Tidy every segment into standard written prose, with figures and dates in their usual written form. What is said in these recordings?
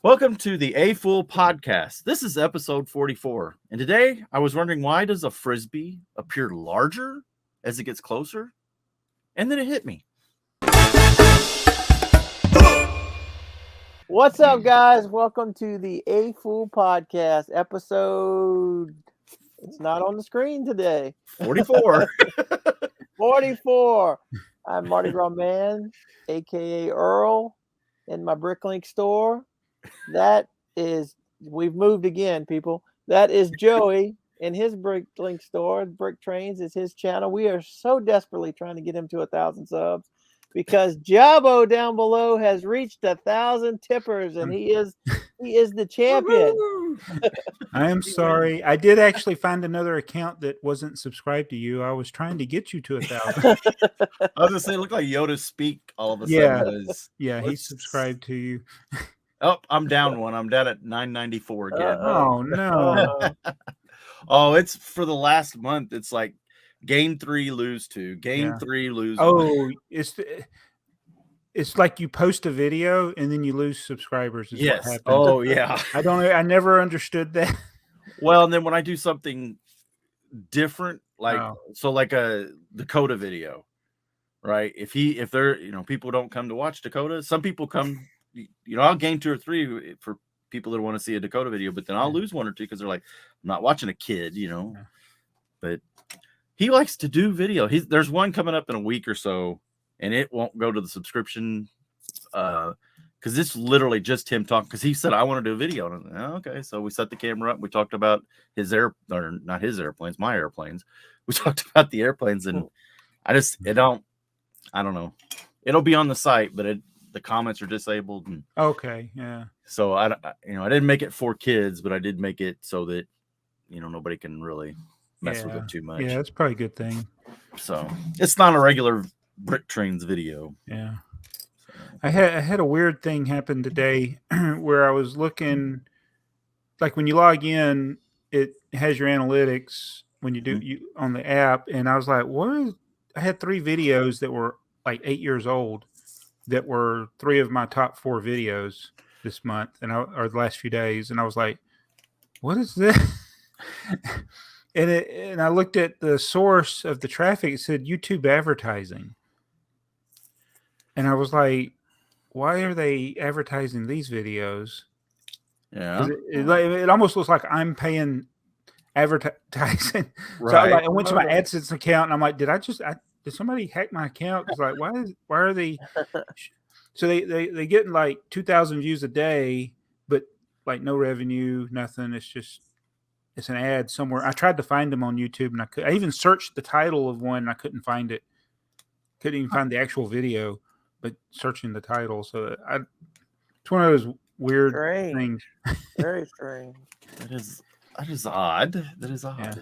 Welcome to the AFoOL podcast. This is episode 44. And today I was wondering, why does a Frisbee appear larger as it gets closer? And then it hit me. What's up, guys? Welcome to the AFoOL podcast episode. It's not on the screen today. 44. 44. I'm Mardigrasman, aka Earl, in my Bricklink store. We've moved again, people. That is Joey in his Bricklink store. BrickTrains is his channel. We are so desperately trying to get him to 1,000 subs because Jabo down below has reached 1,000 tippers, and he is the champion. I am sorry. I did actually find another account that wasn't subscribed to you. I was trying to get you to 1,000. I was gonna say, it looked like Yoda speak all of a sudden. Yeah, he subscribed to you. Oh, I'm down one. I'm down at 994 again. Oh no. Oh, it's for the last month. It's like gain 3, lose 2. Gain 3, lose 1. Oh, it's like you post a video and then you lose subscribers. Yes. What happens. Oh, yeah. I never understood that. Well, and then when I do something different, like like a Dakota video, right? If they're people don't come to watch Dakota, some people come. I'll gain 2 or 3 for people that want to see a Dakota video, but then I'll lose 1 or 2 because they're like, I'm not watching a kid, But he likes to do video. There's one coming up in a week or so, and it won't go to the subscription because it's literally just him talking. Because he said, I want to do a video. And I'm like, okay, so we set the camera up. We talked about not his airplanes, my airplanes. We talked about the airplanes, and I don't know. It'll be on the site, but the comments are disabled. And okay, yeah. So I didn't make it for kids, but I did make it so that nobody can really mess with it too much. Yeah, that's probably a good thing. So it's not a regular BrickTrains video. Yeah. I had a weird thing happen today where I was looking, like when you log in, it has your analytics when you do you on the app, and I was like, I had 3 videos that were like 8 years old that were 3 of my top 4 videos this month or the last few days, and I was like, what is this? and I looked at the source of the traffic. It said YouTube advertising, and I was like, why are they advertising these videos? Yeah, it almost looks like I'm paying advertising. Right. So I went to my AdSense account, and I'm like, did somebody hack my account? It's like, why are they? So they getting like 2,000 views a day, but like no revenue, nothing. It's an ad somewhere. I tried to find them on YouTube, and I even searched the title of one, and I couldn't find it. Couldn't even find the actual video, but searching the title. So it's one of those weird things. Very strange. That is odd. That is odd. Yeah.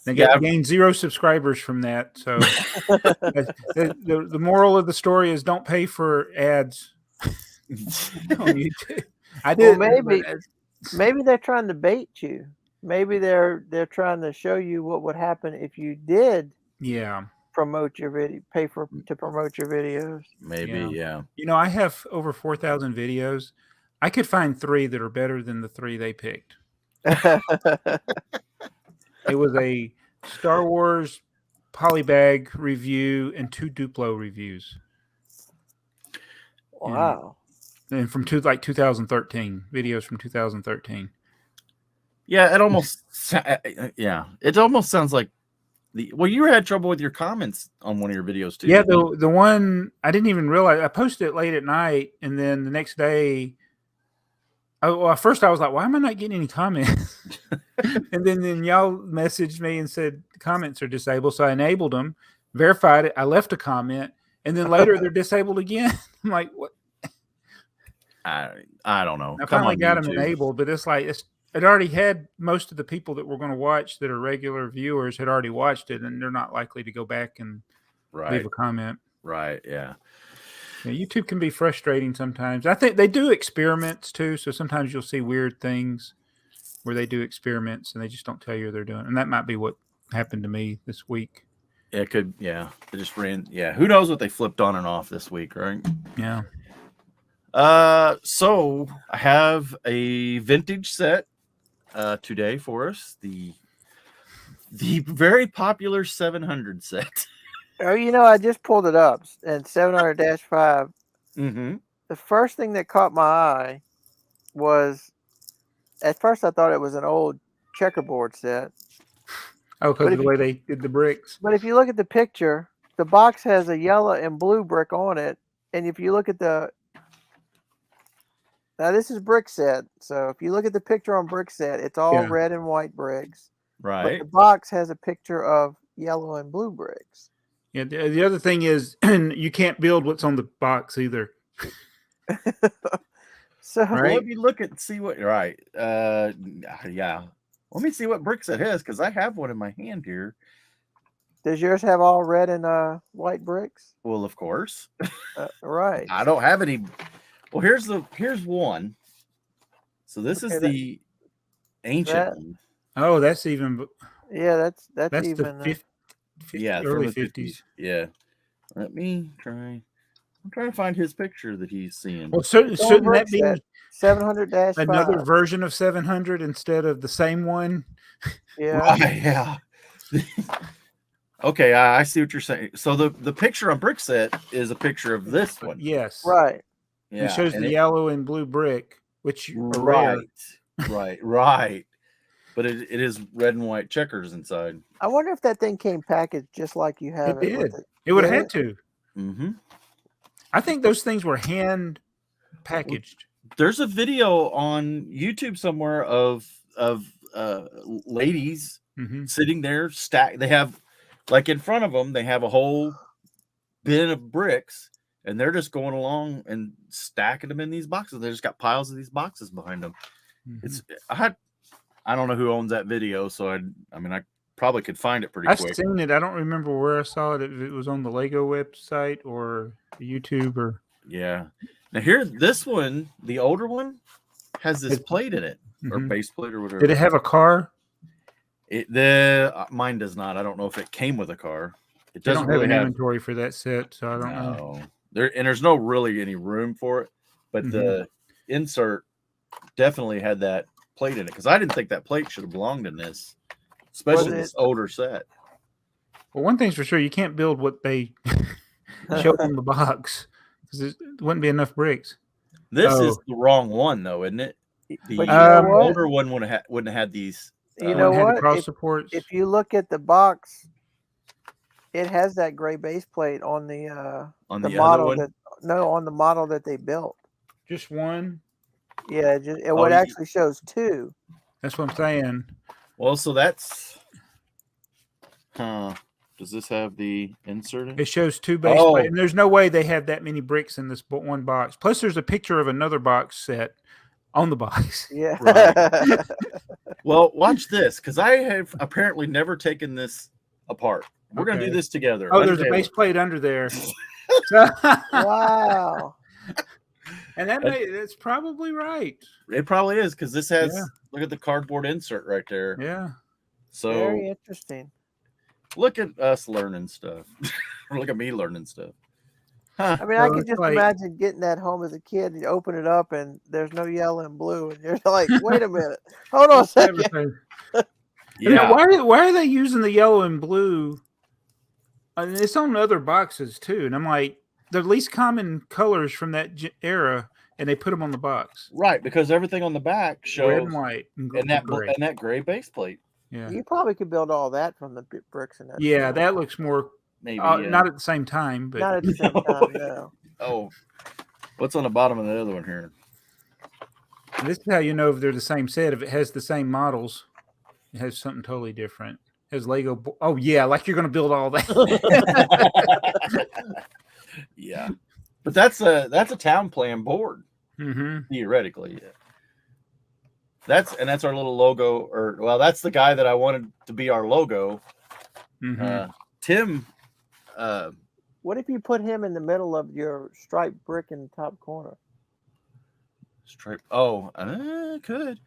They gained 0 subscribers from that. So the moral of the story is don't pay for ads on YouTube. I did. Well, maybe they're trying to bait you. Maybe they're trying to show you what would happen if you did. Yeah. Promote your video. Pay to promote your videos. Maybe. Yeah. I have over 4,000 videos. I could find 3 that are better than the 3 they picked. It was a Star Wars polybag review and 2 Duplo reviews. Wow. And from 2013, videos from 2013. Yeah, it almost sounds like you had trouble with your comments on one of your videos too. Yeah, the one I didn't even realize. I posted it late at night, and then the next day, at first I was like, why am I not getting any comments? And then y'all messaged me and said the comments are disabled. So I enabled them, verified it. I left a comment, and then later they're disabled again. I'm like, what? I don't know. I finally got them enabled, but it's like it already had most of the people that were going to watch that are regular viewers had already watched it, and they're not likely to go back and leave a comment. Right. Yeah. Yeah, YouTube can be frustrating sometimes. I think they do experiments too. So sometimes you'll see weird things where they do experiments and they just don't tell you they're doing. And that might be what happened to me this week. Yeah, it could. Yeah. They just ran. Yeah. Who knows what they flipped on and off this week, right? Yeah. So I have a vintage set today for us. The very popular 700 set. Oh, I just pulled it up, and 700-5. Mm-hmm. The first thing that caught my eye was, at first I thought it was an old checkerboard set. Oh, because of the way they did the bricks. But if you look at the picture, the box has a yellow and blue brick on it. And if you look at now this is brick set. So if you look at the picture on brick set, it's all red and white bricks. Right. But the box has a picture of yellow and blue bricks. Yeah. The other thing is you can't build what's on the box either. So right? Let me look at see what yeah. Let me see what bricks it has, because I have one in my hand here. Does yours have all red and white bricks? Well, of course. Right. I don't have any. Well, here's one. So this is the ancient one. Oh, that's even. Yeah, that's even. The early 50s. Yeah. Let me try. I'm trying to find his picture that he's seeing. Well, shouldn't that be 700-5? Another version of 700 instead of the same one? Yeah. Right, yeah. Okay, I see what you're saying. So the picture on brick set is a picture of this one. Yes. Right. Yeah. It shows the yellow and blue brick, which are right, rare. right. But it is red and white checkers inside. I wonder if that thing came packaged just like you have it. Did. It would have had to. Mm-hmm. I think those things were hand packaged. There's a video on YouTube somewhere of ladies sitting there They have, like, in front of them, they have a whole bin of bricks, and they're just going along and stacking them in these boxes. They just got piles of these boxes behind them. I don't know who owns that video, so I probably could find it pretty quick. I've seen it. I don't remember where I saw it. If it was on the Lego website or YouTube or. Yeah. Now here, this one, the older one, has this plate in it, or base plate or whatever. Did it have a car? Mine does not. I don't know if it came with a car. It doesn't really have an inventory for that set, so I don't know. There's no really any room for it, but the insert definitely had that plate in it, because I didn't think that plate should have belonged in this, especially this older set. Well, one thing's for sure, you can't build what they show on the box, because it wouldn't be enough bricks. This is the wrong one, though, isn't it? The older one wouldn't have had these. You know what? Cross supports. If you look at the box, it has that gray base plate on the model on the model that they built. Just one. Yeah, it actually shows two. That's what I'm saying. Well, so that's. Does this have the insert in? It shows two base plates, and there's no way they have that many bricks in this one box. Plus, there's a picture of another box set on the box. Yeah. Right. Well, watch this, because I have apparently never taken this apart. We're going to do this together. Oh, there's a base plate under there. Wow. And that's probably right. It probably is, because this has, look at the cardboard insert right there. Yeah. So very interesting. Look at us learning stuff. Look at me learning stuff. Huh. I mean, I can just imagine getting that home as a kid. You open it up and there's no yellow and blue, and you're like, "Wait a minute, hold on a second." Yeah. Why are they using the yellow and blue? I mean, it's on other boxes too, and I'm like, the least common colors from that era, and they put them on the box. Right, because everything on the back shows red and white and that gray base plate. Yeah, you probably could build all that from the bricks in that. Yeah, that looks more. Maybe not at the same time, but not at the same time. No. Oh, what's on the bottom of the other one here? This is how you know if they're the same set. If it has the same models, it has something totally different. It has Lego. Oh yeah, like you're going to build all that. Yeah, but that's a town plan board. Theoretically, yeah. That's our little logo, that's the guy that I wanted to be our logo. Tim. What if you put him in the middle of your striped brick in the top corner? Stripe. Oh, could.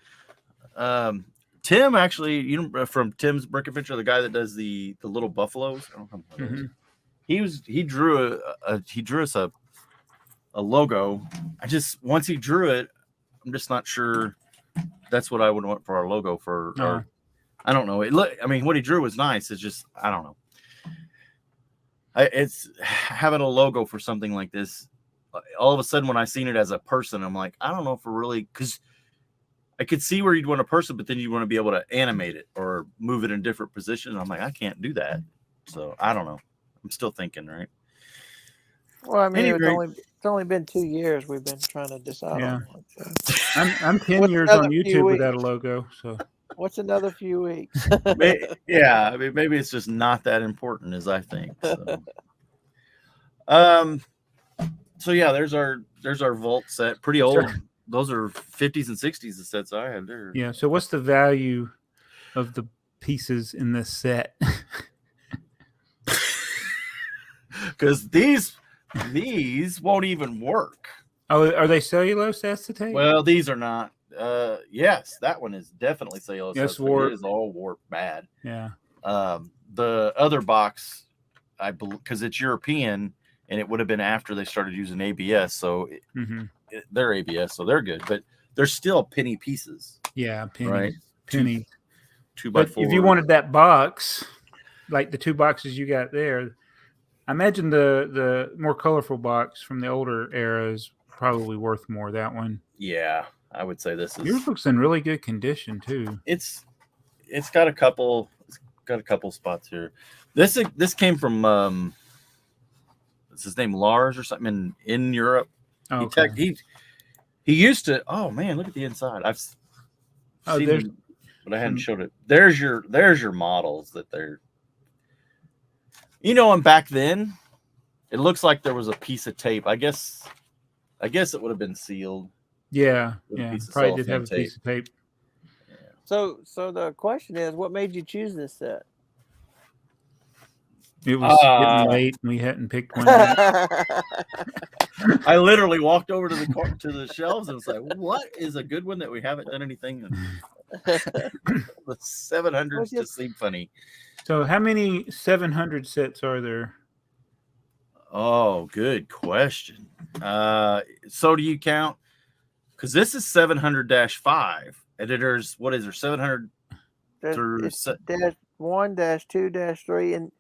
Tim actually, from Tim's Brick Adventure, the guy that does the little buffaloes. I don't know. He drew us logo. Once he drew it, I'm just not sure that's what I would want for our logo for our, I don't know. What he drew was nice. It's just, I don't know. It's having a logo for something like this. All of a sudden, when I seen it as a person, I'm like, I don't know if we're really, because I could see where you'd want a person, but then you want to be able to animate it or move it in different positions. I'm like, I can't do that. So I don't know. I'm still thinking, right? Well, I mean, it's only been 2 years we've been trying to decide on one. So. I'm 10 years on YouTube without a logo. So what's another few weeks? Yeah, I mean, maybe it's just not that important as I think. So. So yeah, there's our vault set. Pretty old. Those are 50s and 60s. The sets I have there. Yeah. So what's the value of the pieces in this set? Because these won't even work. Oh, are they cellulose acetate? Well, these are not. Yes, that one is definitely cellulose. Yes, warped. It is all warped bad. Yeah. The other box, I believe, because it's European, and it would have been after they started using ABS, so they're ABS, so they're good, but they're still penny pieces. Yeah, pennies. Right? Pennies. 2x4. If you wanted that box, like the 2 boxes you got there, I imagine the more colorful box from the older era is probably worth more. That one. Yeah, I would say this is. Yours looks in really good condition too. It's got a couple spots here. This came from what's his name, Lars or something in Europe. Oh, okay. He used to. Oh man, look at the inside. I've seen it, but I hadn't showed it. There's your models that they're. And back then, it looks like there was a piece of tape. I guess it would have been sealed. Yeah, probably did have a piece of tape. Yeah. So the question is, what made you choose this set? It was getting late, and we hadn't picked one yet. I literally walked over to the shelves and was like, "What is a good one that we haven't done anything?" The 700s just seem funny. So, how many 700 sets are there? Oh, good question. So do you count? Because this is 700-5. Editors, what is there? 700 through -1, -2, -3, and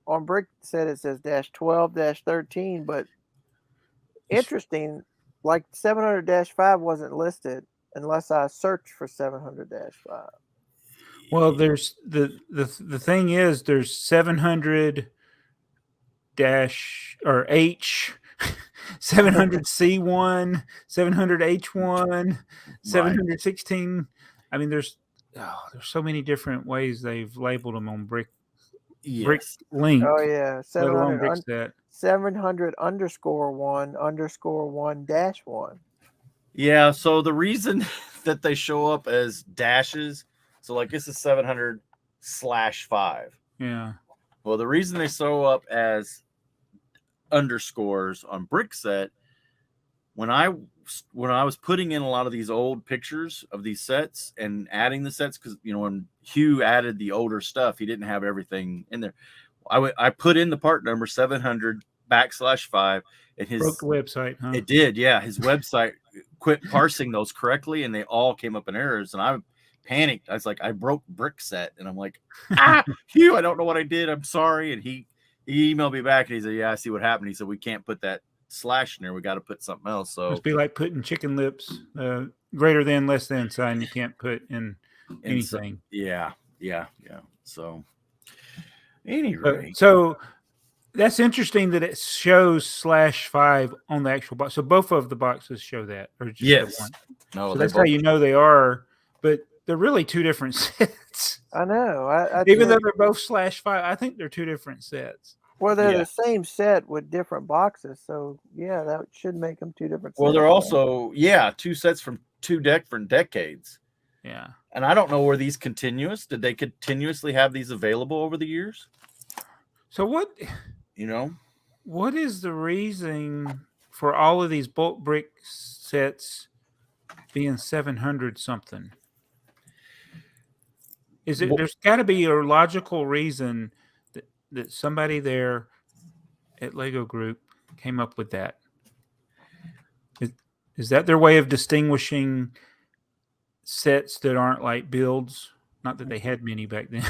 on Brick set it says -12, -13. But interesting, like 700-5 wasn't listed unless I searched for 700-5. Well, there's the thing is there's 700 or H, 700 C1, 700 H1, 716. I mean, there's so many different ways they've labeled them on Bricklink. Oh yeah, 700 700_1_1-1. Yeah, so the reason that they show up as dashes, so like this is 700/5. Yeah. Well, the reason they show up as underscores on Brickset, when I was putting in a lot of these old pictures of these sets and adding the sets, because when Hugh added the older stuff, he didn't have everything in there. I put in the part number 700/5, and his broke the website, huh? It did, yeah. His website quit parsing those correctly, and they all came up in errors. And I panicked. I was like, I broke Brickset, and I'm like, Hugh, I don't know what I did. I'm sorry. And he emailed me back, and he said, yeah, I see what happened. He said, we can't put that slash in there. We got to put something else. So must be like putting chicken lips, greater than, less than sign. You can't put in anything. Yeah. So anyway, so that's interesting that it shows /5 on the actual box. So both of the boxes show that, or just yes, one? No, so that's how you know they are. But they're really two different sets. I know. Even though they're both /5, I think they're two different sets. Well, they're the same set with different boxes, so yeah, that should make them two different sets. Well, they're also two sets from two different decades. Yeah, and I don't know, were these continuous? Did they continuously have these available over the years? So what? What is the reason for all of these bulk brick sets being 700 something? Is it? There's got to be a logical reason that somebody there at Lego Group came up with that. Is that their way of distinguishing sets that aren't like builds? Not that they had many back then.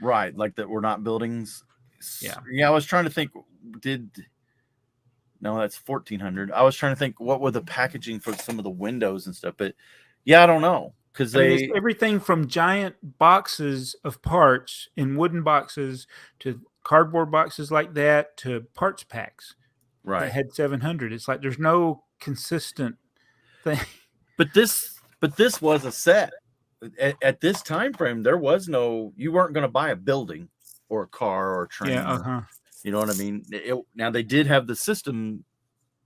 Right, like that were not buildings. Yeah. Yeah, I was trying to think. No, that's 1400. I was trying to think what were the packaging for some of the windows and stuff, but yeah, I don't know because it's everything from giant boxes of parts in wooden boxes to cardboard boxes like that to parts packs that had 700. It's like there's no consistent thing. But this was a set. At this time frame, there was no. You weren't going to buy a building or a car or a train. Yeah. You know what I mean? Now they did have the system,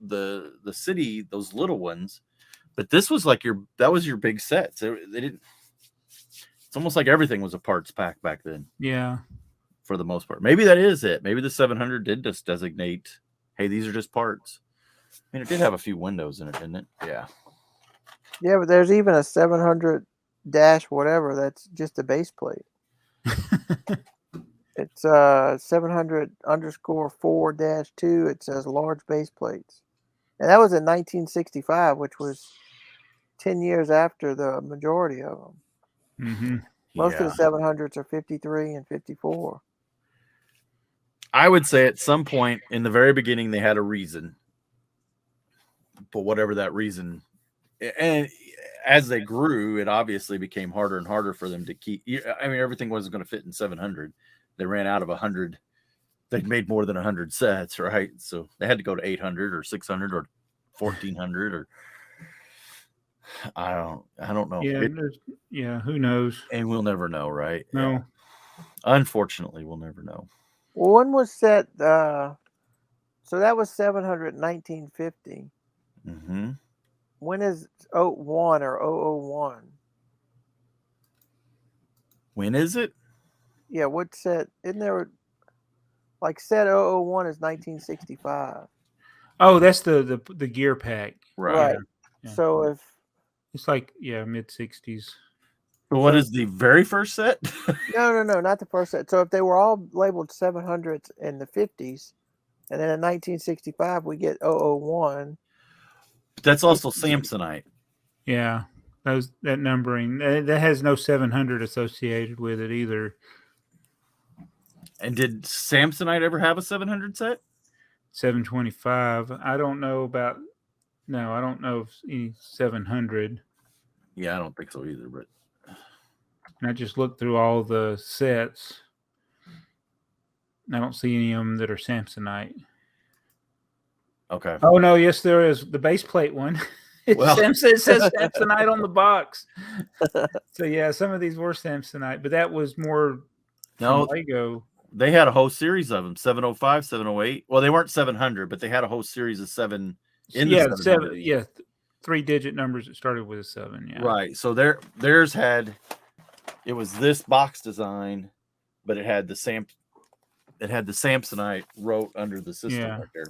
the city, those little ones, but this was like that was your big set. So they didn't. It's almost like everything was a parts pack back then. Yeah. For the most part, maybe that is it. Maybe the 700 did just designate, hey, these are just parts. I mean, it did have a few windows in it, didn't it? Yeah. Yeah, but there's even a 700 dash whatever that's just a base plate. It's 700_4-2. It says large base plates, and that was in 1965, which was 10 years after the majority of them. Mm-hmm. Most of the 700s are 53 and 54. I would say at some point in the very beginning they had a reason, but whatever that reason, and as they grew, it obviously became harder and harder for them to keep. I mean, everything wasn't going to fit in 700. They ran out of 100. They'd made more than 100 sets, right? So they had to go to 800 or 600 or 1400 or I don't know. Yeah, who knows? And we'll never know, right? No. Yeah. Unfortunately, we'll never know. Well, one was set. So that was 700 in 1950. Mm-hmm. When is 01 or 001? When is it? Yeah, what set? Isn't there like set 001 is 1965? Oh, that's the gear pack. Right. Yeah. So if it's like mid 60s. So what is the very first set? No, not the first set. So if they were all labeled 700s in the 50s, and then in 1965 we get 001. That's also Samsonite. Yeah, that numbering that has no 700 associated with it either. And did Samsonite ever have a 700 set? 725. I don't know about. No, I don't know if any 700. Yeah, I don't think so either. But I just looked through all the sets. I don't see any of them that are Samsonite. Okay. Oh no, yes, there is the base plate one. Well, it says Samsonite on the box. So yeah, some of these were Samsonite, but that was more Lego. They had a whole series of them: 705, 708. Well, they weren't 700, but they had a whole series of 7. Seven. Yeah, 3-digit numbers that started with a 7. Yeah. Right. So theirs had. It was this box design, but it had the Samsonite wrote under the system right there.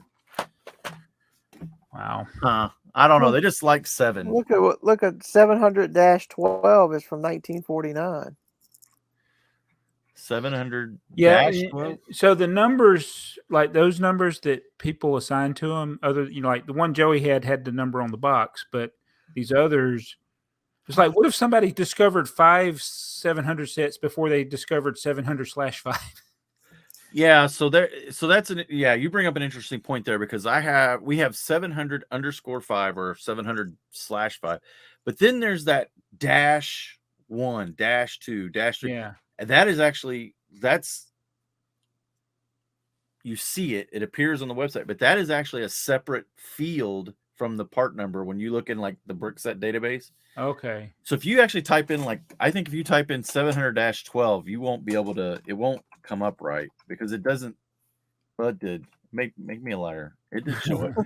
Wow. I don't know. They just like 7. Look at 700-12 is from 1949. 700. Yeah. So the numbers, like those numbers that people assign to them, like the one Joey had the number on the box, but these others, it's like, what if somebody discovered 5 700 sets before they discovered 700/5? Yeah, so that's you bring up an interesting point there because we have 700_5 or 700/5, but then there's that -1, -2, -3. Yeah. And that is actually you see it appears on the website, but that is actually a separate field from the part number when you look in like the BrickTsar database. Okay. So if you actually type in I think if you type in 700-12, you won't be able to. It won't come up right because it doesn't. Well, it did. Make me a liar. It did show it.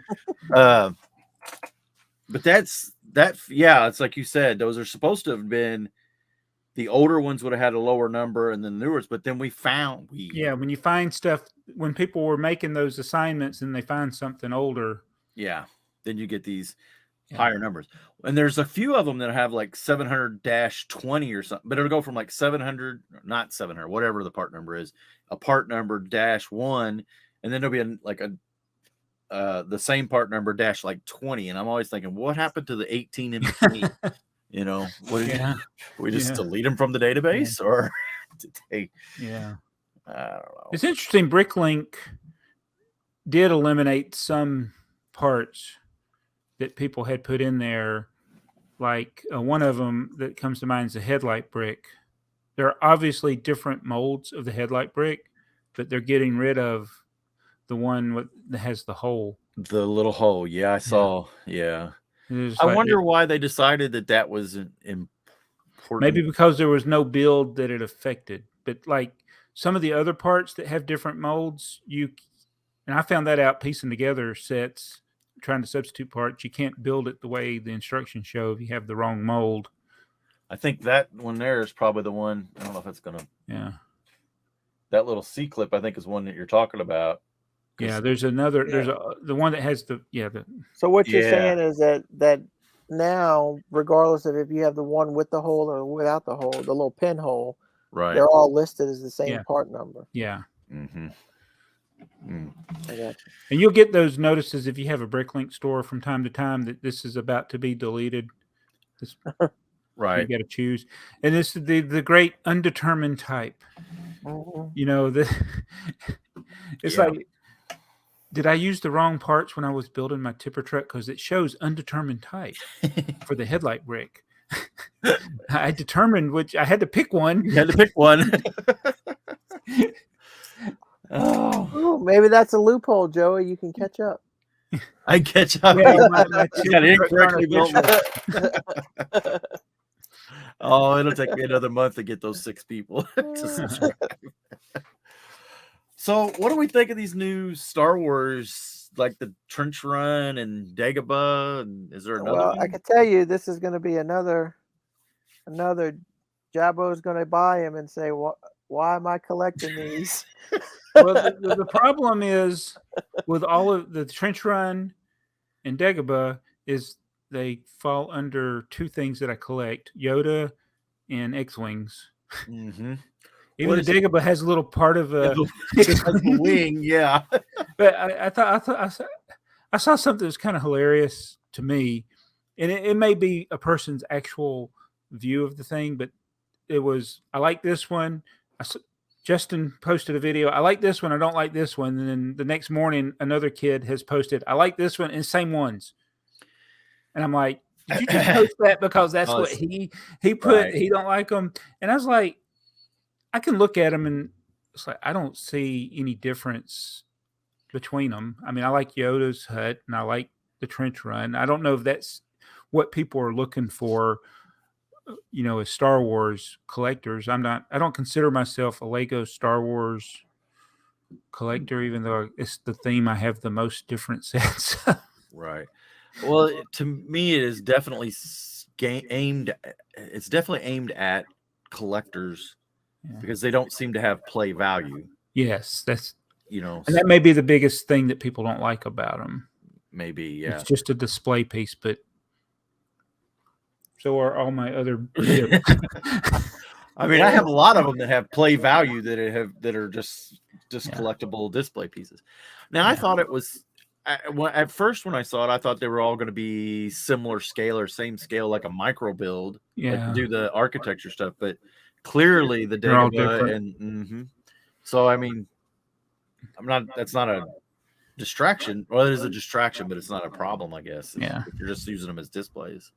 But that's that. Yeah, it's like you said. Those are supposed to have been. The older ones would have had a lower number, and then the newer ones. But then when you find stuff when people were making those assignments and they find something older. Yeah, then you get these higher numbers. And there's a few of them that have like 700-20 or something, but it'll go from like 700, not 700, whatever the part number is, a part number -1, and then there'll be a the same part number dash like 20, and I'm always thinking, what happened to the 18 in between? You know, what did we just delete them from the database, or did they? Yeah, I don't know. It's interesting. Bricklink did eliminate some parts that people had put in there. Like one of them that comes to mind is the headlight brick. There are obviously different molds of the headlight brick, but they're getting rid of the one that has the hole. The little hole. Yeah, I saw. Yeah. I wonder why they decided that was important. Maybe because there was no build that it affected. But like some of the other parts that have different molds, and I found that out piecing together sets, trying to substitute parts. You can't build it the way the instructions show if you have the wrong mold. I think that one there is probably the one. I don't know if it's gonna. Yeah. That little C clip, I think, is one that you're talking about. Yeah, there's another. There's the one that has the. So what you're saying is that now, regardless of if you have the one with the hole or without the hole, the little pinhole, right? They're all listed as the same part number. Yeah. Mm-hmm. I got you. And you'll get those notices if you have a Bricklink store from time to time that this is about to be deleted. Right. You got to choose, and this is the great undetermined type. Mm-hmm. You know, it's like, did I use the wrong parts when I was building my tipper truck? Because it shows undetermined type for the headlight brick. I determined which. I had to pick one. You had to pick one. Oh, maybe that's a loophole, Joey. You can catch up. I catch up. Yeah, you got incorrectly built. Oh, it'll take me another month to get those 6 people to subscribe. So, what do we think of these new Star Wars, like the Trench Run and Dagobah? And is there another one? I can tell you, this is going to be another. Jabbo's going to buy him and say, "Why am I collecting these?" Well, the problem is with all of the Trench Run and Dagobah is they fall under 2 things that I collect: Yoda and X-wings. Mm-hmm. Even the Dagobah has a little part of a wing, yeah. But I saw something that was kind of hilarious to me, and it may be a person's actual view of the thing, but it was, I like this one. Justin posted a video. I like this one. I don't like this one. And then the next morning, another kid has posted, I like this one, and same ones. And I'm like, did you just post that because that's what he put? Right. He don't like them. And I was like, I can look at them and it's like, I don't see any difference between them. I mean, I like Yoda's hut and I like the Trench Run. I don't know if that's what people are looking for, you know, as Star Wars collectors. I don't consider myself a Lego Star Wars collector, even though it's the theme I have the most different sets. Right. Well, to me, it is definitely aimed at collectors because they don't seem to have play value. Yes, that's, and that may be the biggest thing that people don't like about them. Maybe, yeah. It's just a display piece, but so are all my other. I mean, I have a lot of them that have play value that are just collectible display pieces. Now, I thought it was at first when I saw it, I thought they were all going to be similar scale or same scale, like a micro build, like to do the architecture stuff. But clearly, the Dagobah and so I mean, that's not a distraction. Well, it is a distraction, but it's not a problem, I guess. If you're just using them as displays.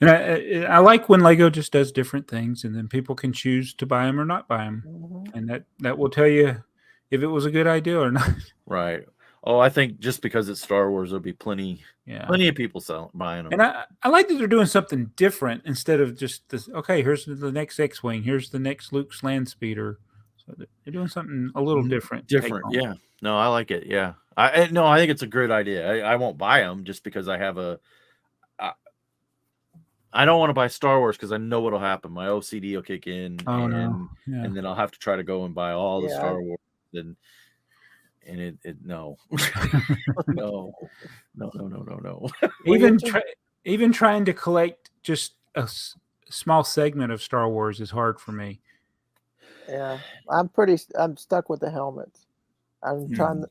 And I like when Lego just does different things, and then people can choose to buy them or not buy them, and that will tell you if it was a good idea or not. Right. Oh, I think just because it's Star Wars, there'll be plenty of people buying them. And I like that they're doing something different instead of just this. Okay, here's the next X-wing. Here's the next Luke's land speeder. So they're doing something a little different. Different, yeah. No, I like it. Yeah, I think it's a great idea. I won't buy them just because I have I don't want to buy Star Wars because I know what'll happen. My OCD will kick in, and then I'll have to try to go and buy all the Star Wars. And no, no. Even trying to collect just a small segment of Star Wars is hard for me. Yeah, I'm stuck with the helmets. I'm trying.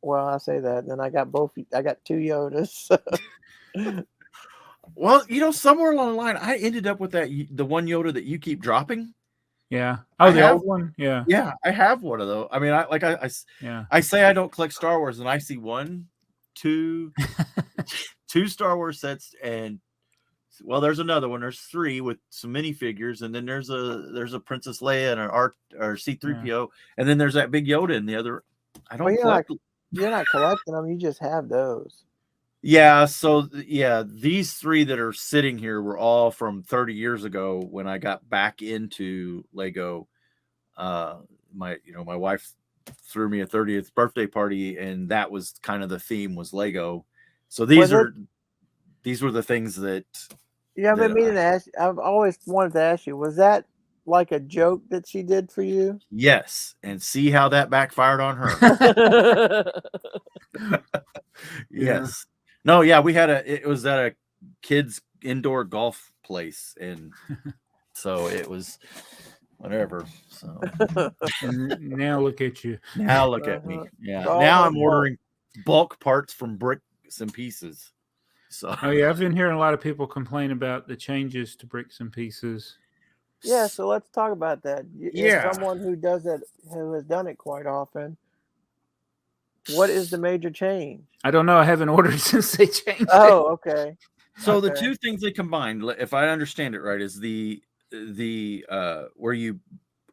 Well, I say that, then I got I got 2 Yodas. Well, somewhere along the line, I ended up with the one Yoda that you keep dropping. Yeah. Oh, the old one? Yeah. Yeah, I have one of those. I mean, I say I don't collect Star Wars, and I see 1, 2, 2 Star Wars sets, and well, there's another one. There's 3 with some minifigures, and then there's a Princess Leia and an R or C-3PO, and then there's that big Yoda in the other. I don't collect. You're not collecting them. You just have those. Yeah. So yeah, these 3 that are sitting here were all from 30 years ago when I got back into Lego. My wife threw me a 30th birthday party, and that was kind of the theme was Lego. So these were the things that. Yeah, I've been meaning to ask. I've always wanted to ask you, was that like a joke that she did for you? Yes, and see how that backfired on her. Yes. No, yeah, it was at a kids indoor golf place, and so it was whatever. So and now look at you. Now look at me. Yeah. Now I'm ordering bulk parts from Bricks and Pieces. So oh yeah, I've been hearing a lot of people complain about the changes to Bricks and Pieces. Yeah, so let's talk about that. Yeah. As someone who does it, who has done it quite often, what is the major change? I don't know. I haven't ordered since they changed it. Oh, okay. So the 2 things they combined, if I understand it right, is the where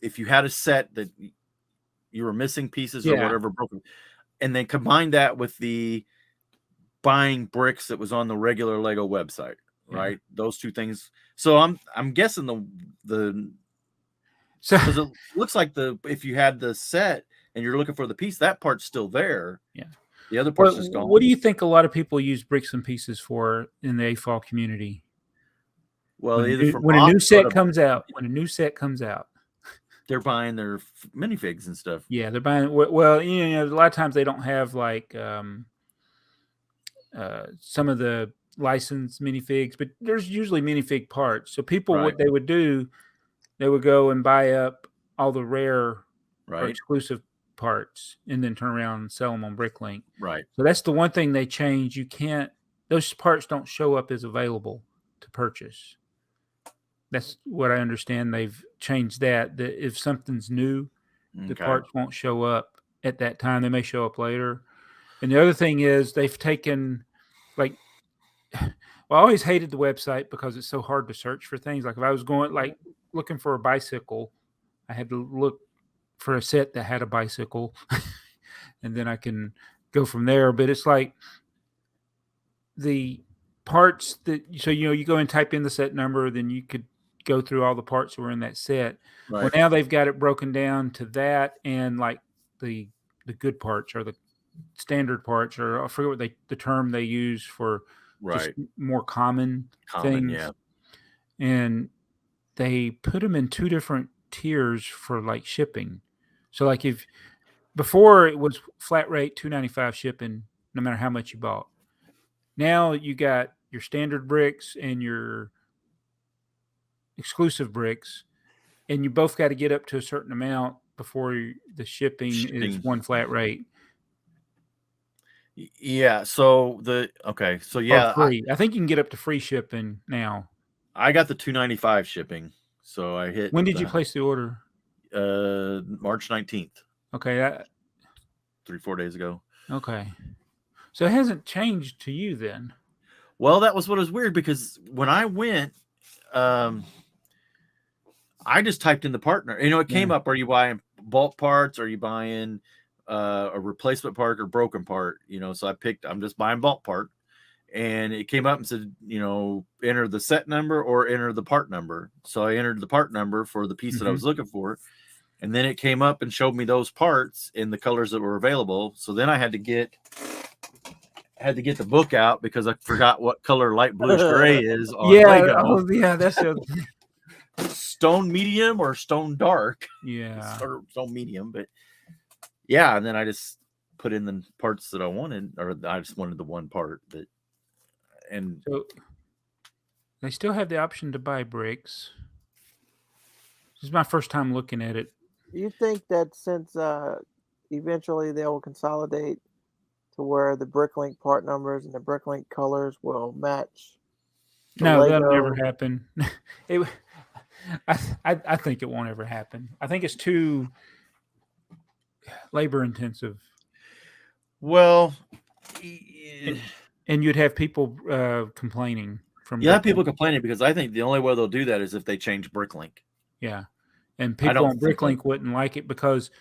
if you had a set that you were missing pieces or whatever broken, and they combined that with the buying bricks that was on the regular Lego website, right? Those 2 things. So I'm guessing because it looks like if you had the set and you're looking for the piece, that part's still there. Yeah. The other part's just gone. What do you think a lot of people use Bricks and Pieces for in the AFoOL community? Well, when a new set comes out, they're buying their minifigs and stuff. Yeah, they're buying. Well, a lot of times they don't have like some of the licensed minifigs, but there's usually minifig parts. So people, what they would do, they would go and buy up all the rare or exclusive parts and then turn around and sell them on Bricklink. Right. So that's the one thing they changed. Those parts don't show up as available to purchase. That's what I understand. They've changed that if something's new, the parts won't show up at that time. They may show up later. And the other thing is they've taken, like, well, I always hated the website because it's so hard to search for things. Like if I was looking for a bicycle, I had to look for a set that had a bicycle and then I can go from there. But it's like the parts so you go and type in the set number, then you could go through all the parts that were in that set. Well, now they've got it broken down to that and like the good parts or the standard parts, or I forget what the term they use for just more common things. Yeah. And they put them in 2 different tiers for like shipping. So like if before it was flat rate $2.95 shipping no matter how much you bought. Now you got your standard bricks and your exclusive bricks, and you both got to get up to a certain amount before the shipping is one flat rate. Yeah. So free. I think you can get up to free shipping now. I got the $2.95 shipping, so I hit. When did you place the order? March 19th. Okay. 3-4 days ago. Okay. So it hasn't changed to you then. Well, that was what was weird because when I went, I just typed in the partner. It came up. Are you buying bulk parts? Are you buying a replacement part or broken part? So I picked. I'm just buying bulk part, and it came up and said, enter the set number or enter the part number. So I entered the part number for the piece that I was looking for, and then it came up and showed me those parts in the colors that were available. So then I had to get the book out because I forgot what color light bluish gray is on Lego. Oh, yeah, that's a stone medium or stone dark. Yeah. Or stone medium, but yeah, and then I just put in the parts that I wanted, or I just wanted the one part so they still have the option to buy bricks. This is my first time looking at it. You think that since eventually they will consolidate to where the Bricklink part numbers and the Bricklink colors will match. No, that'll never happen. I think it won't ever happen. I think it's too labor intensive. Well, and you'd have people complaining from. Yeah, people complaining because I think the only way they'll do that is if they change Bricklink. Yeah, and people on Bricklink wouldn't like it because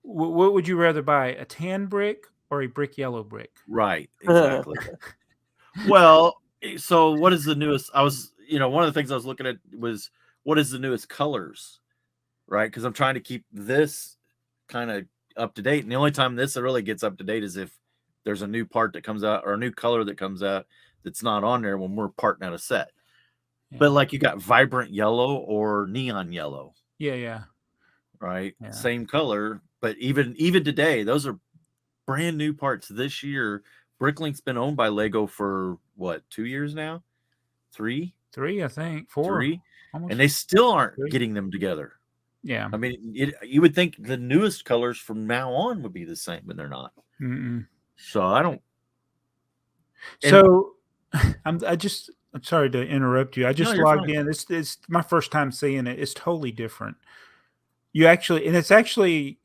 what would you rather buy, a tan brick or a brick yellow brick? Right, exactly. Well, so what is the newest? One of the things I was looking at was what is the newest colors, right? Because I'm trying to keep this kind of up to date, and the only time this really gets up to date is if there's a new part that comes out or a new color that comes out that's not on there when we're parting out a set. Yeah. But like you got vibrant yellow or neon yellow. Yeah. Right. Yeah. Same color, but even today, those are brand new parts this year. Bricklink's been owned by Lego for what, 2 years now? 3, I think 4, 3, and they still aren't getting them together. Yeah, I mean, you would think the newest colors from now on would be the same, but they're not. So I don't. So I'm sorry to interrupt you. I just logged in. It's my first time seeing it. It's totally different. It's actually,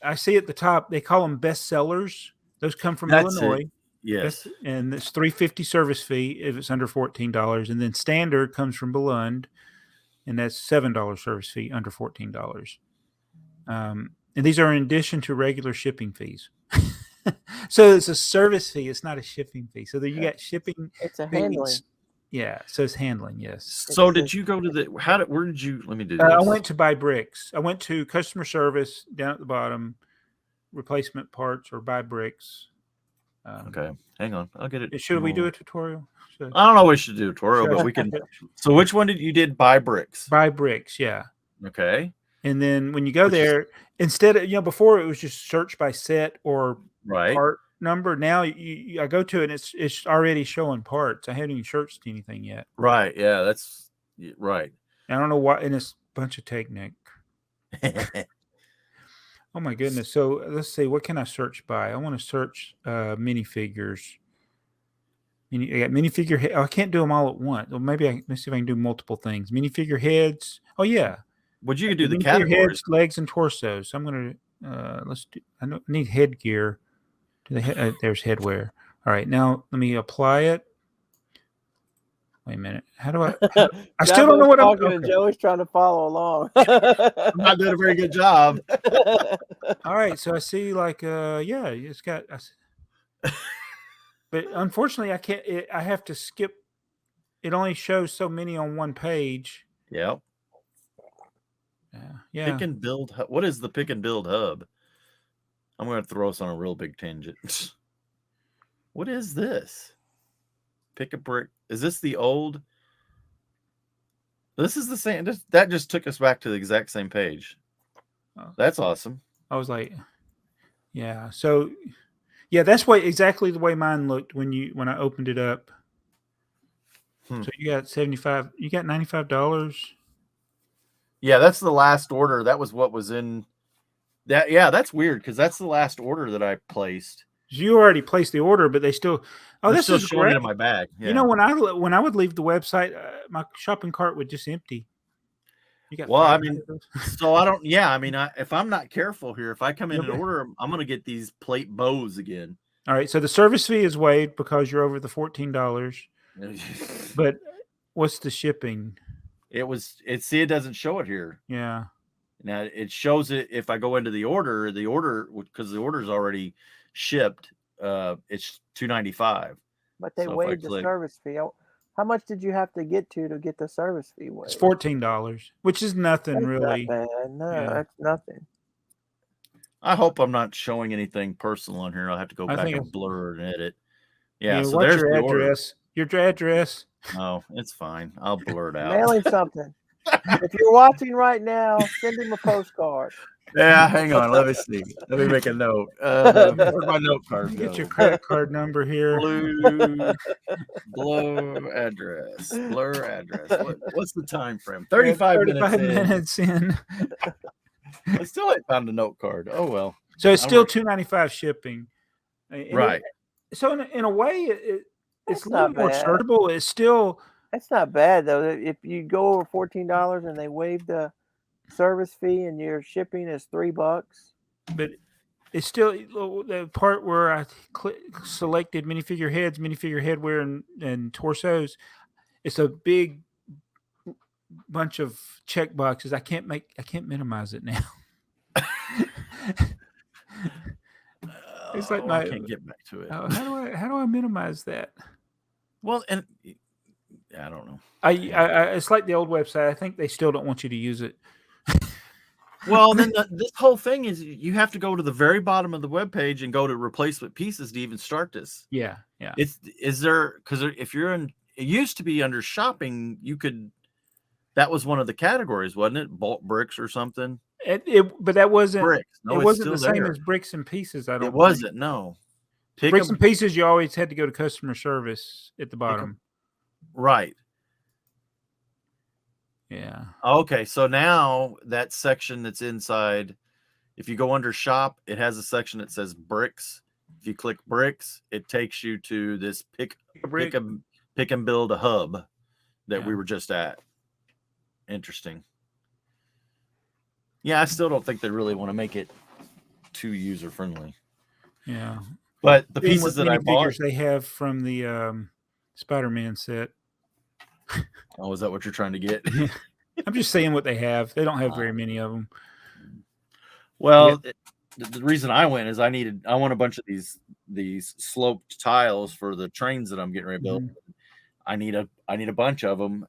I see at the top, they call them best sellers. Those come from Illinois. Yes. And it's $3.50 service fee if it's under $14. And then standard comes from Belund, and that's $7 service fee under $14. And these are in addition to regular shipping fees. So it's a service fee. It's not a shipping fee. So you got shipping. It's a handling. Yeah. So it's handling. Yes. So did you go to where did you, let me do this. I went to buy bricks. I went to customer service down at the bottom, replacement parts or buy bricks. Okay. Hang on. I'll get it. Should we do a tutorial? I don't know. We should do a tutorial, but we can. So which one did you buy bricks? Buy bricks. Yeah. Okay. And then when you go there, instead of, before it was just search by set or part number. Now I go to it and it's already showing parts. I haven't even searched anything yet. Right. Yeah, that's right. I don't know why, and it's a bunch of Technic. Oh my goodness. So let's see, what can I search by? I want to search minifigures. I got minifigure. I can't do them all at once. Well, maybe let's see if I can do multiple things. Minifigure heads. Oh yeah. Would you do the categories? Heads, legs, and torsos. So I'm gonna let's do. I need headgear. There's headwear. All right, now let me apply it. Wait a minute. How do I? I still don't know what I'm doing. Joey's trying to follow along. I'm not doing a very good job. All right, so I see it's got. But unfortunately, I can't. I have to skip. It only shows so many on one page. Yep. Yeah. Pick and build. What is the pick and build hub? I'm going to throw us on a real big tangent. What is this? Pick a brick. Is this the old? This is the same. That just took us back to the exact same page. Oh. That's awesome. I was like, yeah. So, yeah, that's exactly the way mine looked when I opened it up. So you got $75. You got $95. Yeah, that's the last order. That was what was in that. Yeah, that's weird because that's the last order that I placed. You already placed the order, but they still. Oh, this is showing it in my bag. Yeah. You know, when I would leave the website, my shopping cart would just empty. You got I mean, so I don't. Yeah, I mean, if I'm not careful here, if I come in and order, I'm going to get these plate bows again. All right, so the service fee is waived because you're over the $14. But what's the shipping? It doesn't show it here. Yeah. Now it shows it if I go into the order because the order is already shipped. It's $295. But they waived the service fee. How much did you have to get get the service fee waived? It's $14, which is nothing really. Not bad. No, that's nothing. I hope I'm not showing anything personal on here. I'll have to go back and blur and edit. Yeah, so what's there's your the address? Your address. Oh, it's fine. I'll blur it out. Mail him something. If you're watching right now, send him a postcard. Yeah, hang on. Let me see. Let me make a note. Where's my note card? Get your credit card number here. Blur address. What's the time frame? 35 minutes in. I still ain't found a note card. Oh well. So it's still $295 shipping. Right. So in a way, it's a little not more bad. searchable. It's still. That's not bad though. If you go over $14 and they waive the service fee and your shipping is $3. But it's still the part where I selected minifigure heads, minifigure headwear, and torsos. It's a big bunch of check boxes. I can't minimize it now. It's like I can't get back to it. How do I minimize that? Well, and I don't know. It's like the old website. I think they still don't want you to use it. Well, then this whole thing is you have to go to the very bottom of the webpage and go to replacement pieces to even start this. Yeah. Is there, because if you're in, it used to be under shopping, you could, that was one of the categories, wasn't it? Bulk bricks or something. But that wasn't bricks. No, it wasn't the same there. as bricks and pieces. I don't. It wasn't. No. Bricks and pieces, you always had to go to customer service at the bottom. Right. Yeah. Okay, so now that section that's inside, if you go under shop, it has a section that says bricks. If you click bricks, it takes you to this pick and build a hub that we were just at. Interesting. Yeah, I still don't think they really want to make it too user friendly. Yeah. But the pieces that I bought, they have from the Spider-Man set. Oh, is that what you're trying to get? I'm just saying what they have. They don't have very many of them. Well, the reason I went is I want a bunch of these sloped tiles for the trains that I'm getting ready to build. I need a bunch of them,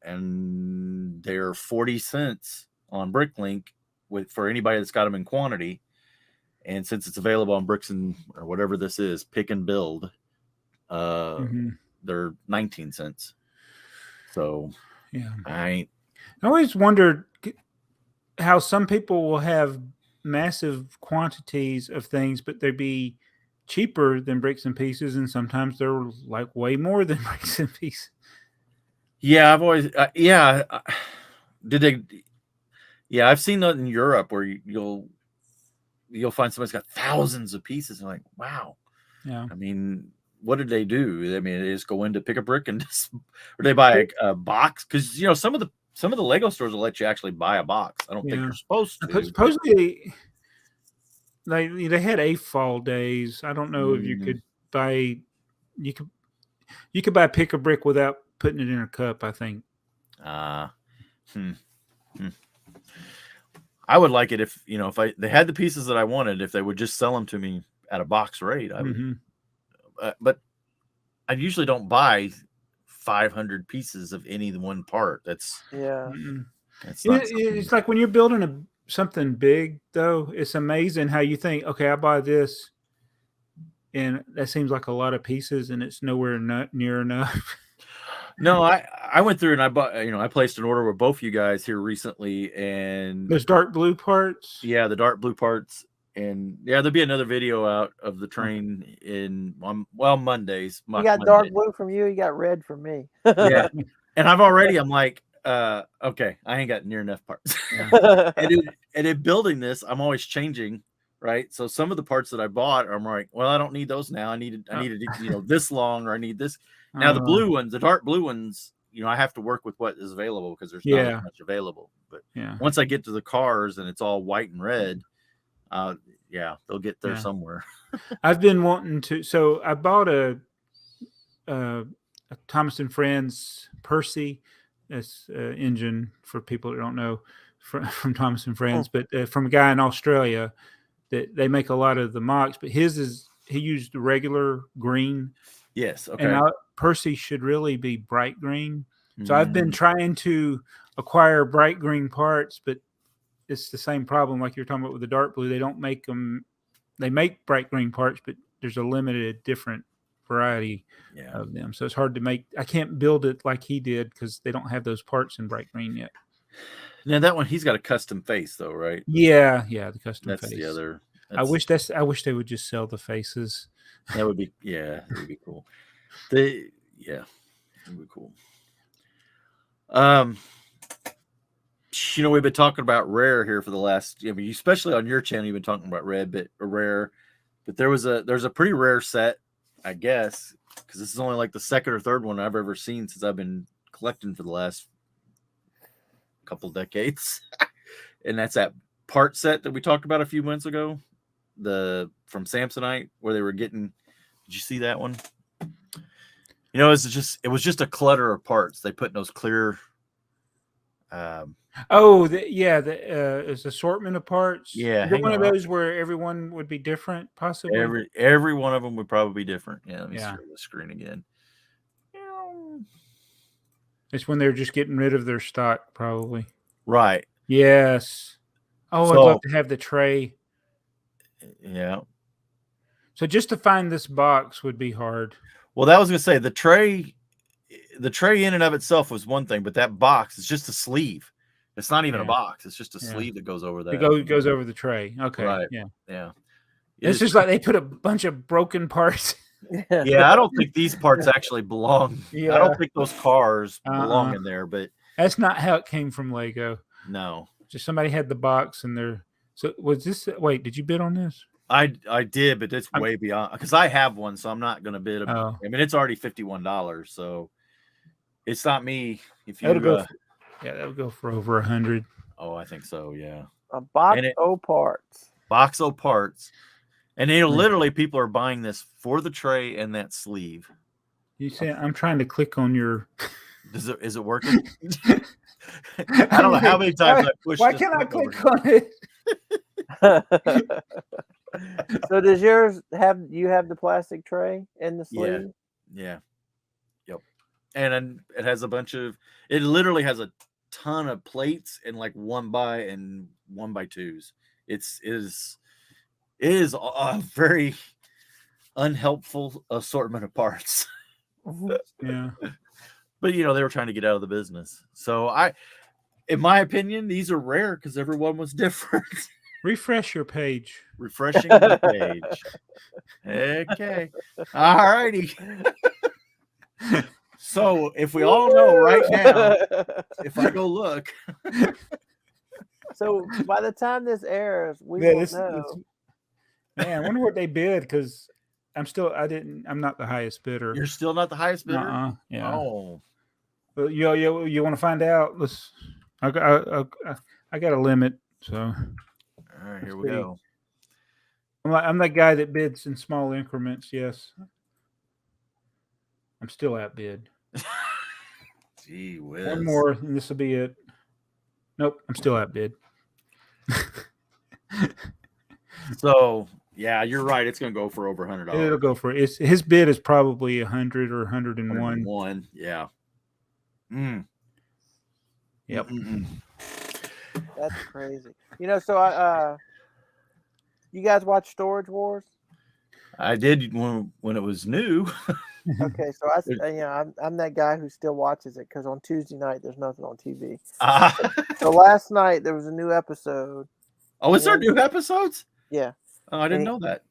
and they're 40 cents on Bricklink for anybody that's got them in quantity. And since it's available on Bricks and or whatever this is, pick and build, they're 19 cents. So yeah, I always wondered how some people will have massive quantities of things, but they'd be cheaper than bricks and pieces, and sometimes they're like way more than bricks and pieces. Yeah, I've always I've seen that in Europe where you'll find somebody's got thousands of pieces and like, wow. Yeah. I mean, what did they do? I mean, they just go in to pick a brick and or they buy a box, because some of the Lego stores will let you actually buy a box. I don't think you're supposed to. Supposedly, they had AFoOL days. I don't know if you could buy. You could buy pick a brick without putting it in a cup, I think. I would like it if they had the pieces that I wanted, if they would just sell them to me at a box rate. I would, but I usually don't buy 500 pieces of any one part. That's it's like when you're building something big, though. It's amazing how you think, okay, I buy this, and that seems like a lot of pieces, and it's nowhere near enough. No, I went through and I bought, I placed an order with both you guys here recently, and those dark blue parts. Yeah, the dark blue parts, and there'll be another video out of the train on Mondays. You got dark blue from you. You got red from me. Yeah, and I'm like, okay, I ain't got near enough parts. and in building this, I'm always changing. Right, so some of the parts that I bought, I'm like, well, I don't need those now. I needed this long, or I need this. Now the blue ones, the dark blue ones, I have to work with what is available because there's not as much available. But once I get to the cars and it's all white and red, they'll get there somewhere. I've been wanting to. So I bought a Thomas and Friends Percy. That's engine for people that don't know from Thomas and Friends, but from a guy in Australia that they make a lot of the mocks. But he used the regular green. Yes. Okay. And Percy should really be bright green. So I've been trying to acquire bright green parts, but it's the same problem like you're talking about with the dark blue. They don't make them. They make bright green parts, but there's a limited different variety of them. So it's hard to make. I can't build it like he did because they don't have those parts in bright green yet. Now that one, he's got a custom face though, right? Yeah, the custom face. That's the other. I wish they would just sell the faces. That would be that would be cool. It would be cool. We've been talking about rare here for the last, especially on your channel, you've been talking about rare, But there's a pretty rare set, I guess, because this is only like the second or third one I've ever seen since I've been collecting for the last couple decades. And that's that part set that we talked about a few months ago, from Samsonite, where they were getting. Did you see that one? You know, it was just a clutter of parts they put in those clear. It's assortment of parts. Yeah, Is it one of those where everyone would be different, possibly? Every one of them would probably be different. Yeah, let me share the screen again. It's when they're just getting rid of their stock, probably. Right. Yes. Oh, I'd love to have the tray. Yeah. So just to find this box would be hard. Well, that was going to say the tray in and of itself was one thing, but that box is just a sleeve. It's not even a box. It's just a sleeve that goes over that. It goes over the tray. Okay. Right. Yeah. It's just like they put a bunch of broken parts. Yeah, I don't think these parts actually belong. Yeah. I don't think those cars belong in there, but that's not how it came from Lego. No. Just somebody had the box and they're. So was this? Wait, did you bid on this? I did, but it's way beyond, because I have one, so I'm not going to bid. I mean, it's already $51, so it's not me. If you that would go for over 100. Oh, I think so. Yeah, a box of parts. Box of parts, and literally people are buying this for the tray and that sleeve. You see, I'm trying to click on your. Is it working? I don't know how many times I pushed. Why can't I click on it? So does yours have the plastic tray in the sleeve? Yeah. Yep. And then it has it literally has a ton of plates and like 1x and 1x2s. It is a very unhelpful assortment of parts. Yeah. But they were trying to get out of the business. So in my opinion, these are rare because everyone was different. Refresh your page. Refreshing the page. Okay. All righty. So if we all know right now, if I go look. So by the time this airs, we will know. Man, I wonder what they bid, because I'm not the highest bidder. You're still not the highest bidder? Yeah. Oh. Well, you want to find out? I got a limit, so. All right, here we go. I'm that guy that bids in small increments. Yes, I'm still outbid. Gee whiz. One more, and this will be it. Nope, I'm still outbid. So yeah, you're right. It's going to go for over $100. It'll go for it. His bid is probably 100 or 101. 101. Yeah. Yep. That's crazy. So you guys watch Storage Wars? I did when it was new. Okay, so I'm that guy who still watches it, because on Tuesday night there's nothing on TV. So last night there was a new episode. Oh, is there new episodes? Yeah. Oh, I didn't know that.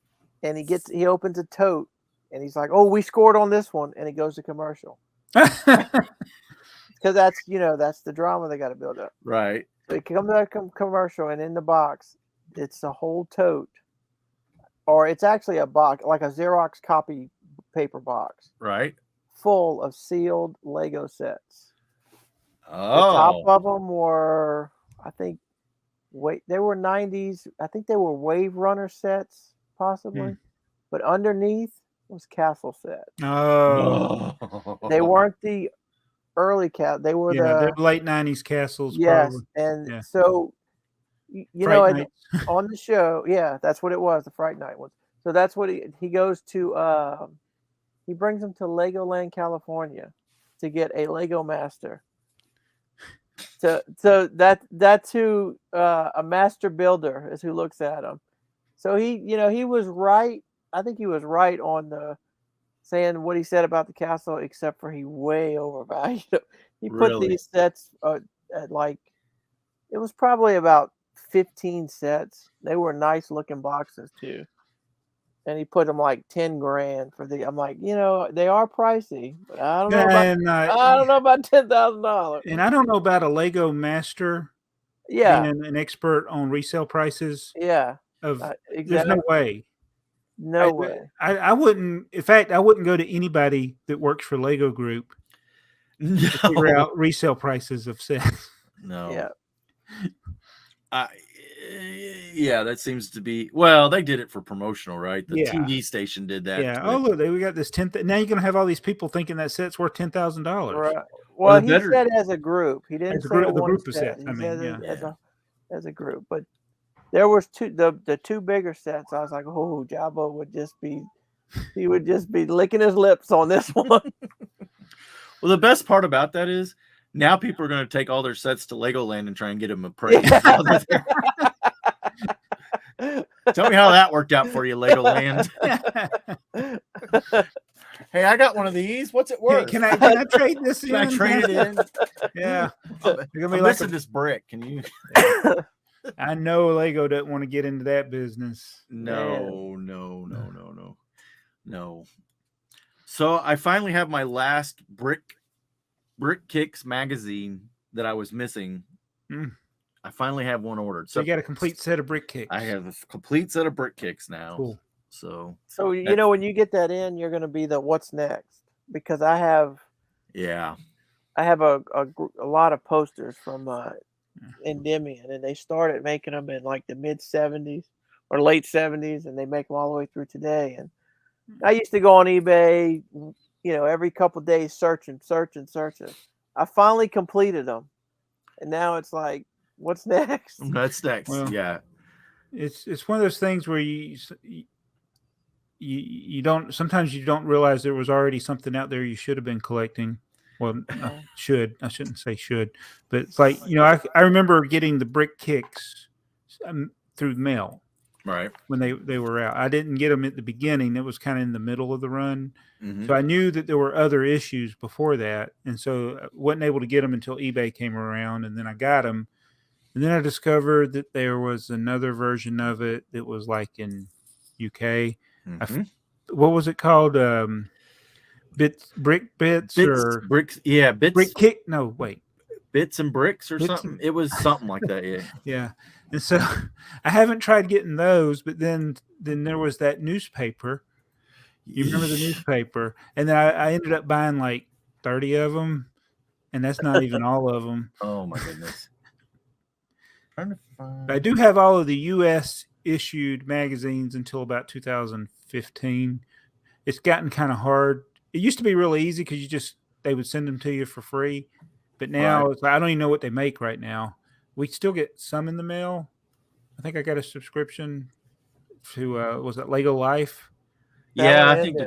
And he opens a tote and he's like, "Oh, we scored on this one," and it goes to commercial. Because that's the drama they got to build up. Right. So it comes to that commercial, and in the box, it's a whole tote, or it's actually a box, like a Xerox copy paper box. Right. Full of sealed Lego sets. Oh. The top of them were, I think, they were 90s. I think they were Wave Runner sets, possibly. But underneath was castle sets. Oh. They weren't the early they were the late 90s castles. Yes, probably. and so on the show, that's what it was, the Fright Night one. So that's what he goes to. He brings them to Legoland, California, to get a Lego Master. So that's who a master builder is, who looks at him. So he was right. I think he was right on saying what he said about the castle, except for he way overvalued it. He put these sets at it was probably about 15 sets. They were nice looking boxes too. And he put them like 10 grand for I'm like, they are pricey, but I don't know about $10,000. And I don't know about a Lego Master. Yeah. Being an expert on resale prices. Yeah. Exactly. Exactly. There's no way. No way. I wouldn't. In fact, I wouldn't go to anybody that works for Lego Group to figure out resale prices of sets. No. Yeah. Yeah, that seems to be. Well, they did it for promotional, right? The Yeah. TV station did that. Yeah. Oh, look, we got this 10. Now you're gonna have all these people thinking that set's worth $10,000. Right. Well, the he better- said as a group. He didn't As a say group- one the group of set. sets, He I mean, said yeah. as a group. But there was the two bigger sets. I was like, oh, Jabbo would just be licking his lips on this one. Well, the best part about that is now people are going to take all their sets to Legoland and try and get them appraised. Tell me how that worked out for you, Legoland. Hey, I got one of these. What's it worth? Can I trade this in? Can I trade it in? Yeah. I'm missing this brick. Can you? I know Lego doesn't want to get into that business. No. So I finally have my last Brick Kicks magazine that I was missing. I finally have one ordered. So you got a complete set of Brick Kicks. I have a complete set of Brick Kicks now. Cool. So you know, when you get that in, you're going to be the what's next, because I have a lot of posters from Endymion, and they started making them in like the mid 70s or late 70s, and they make them all the way through today. And I used to go on eBay, every couple of days searching. I finally completed them, and now it's like, what's next? That's next. Well, yeah, it's one of those things where you don't, sometimes you don't realize there was already something out there you should have been collecting. Well, I shouldn't say should, but it's like, I remember getting the Brick Kicks through mail, right, when they were out. I didn't get them at the beginning. It was kind of in the middle of the run. So I knew that there were other issues before that, and so I wasn't able to get them until eBay came around, and then I got them. And then I discovered that there was another version of it that was like in UK. What was it called? Bits Brick Kick? No, wait. Bits and Bricks or something. It was something like that. Yeah. Yeah. And so I haven't tried getting those, but then there was that newspaper. You remember the newspaper? And then I ended up buying like 30 of them, and that's not even all of them. Oh my goodness. I do have all of the US issued magazines until about 2015. It's gotten kind of hard. It used to be really easy because they would send them to you for free, but now it's like, I don't even know what they make right now. We still get some in the mail. I think I got a subscription to was it Lego Life? Yeah, I think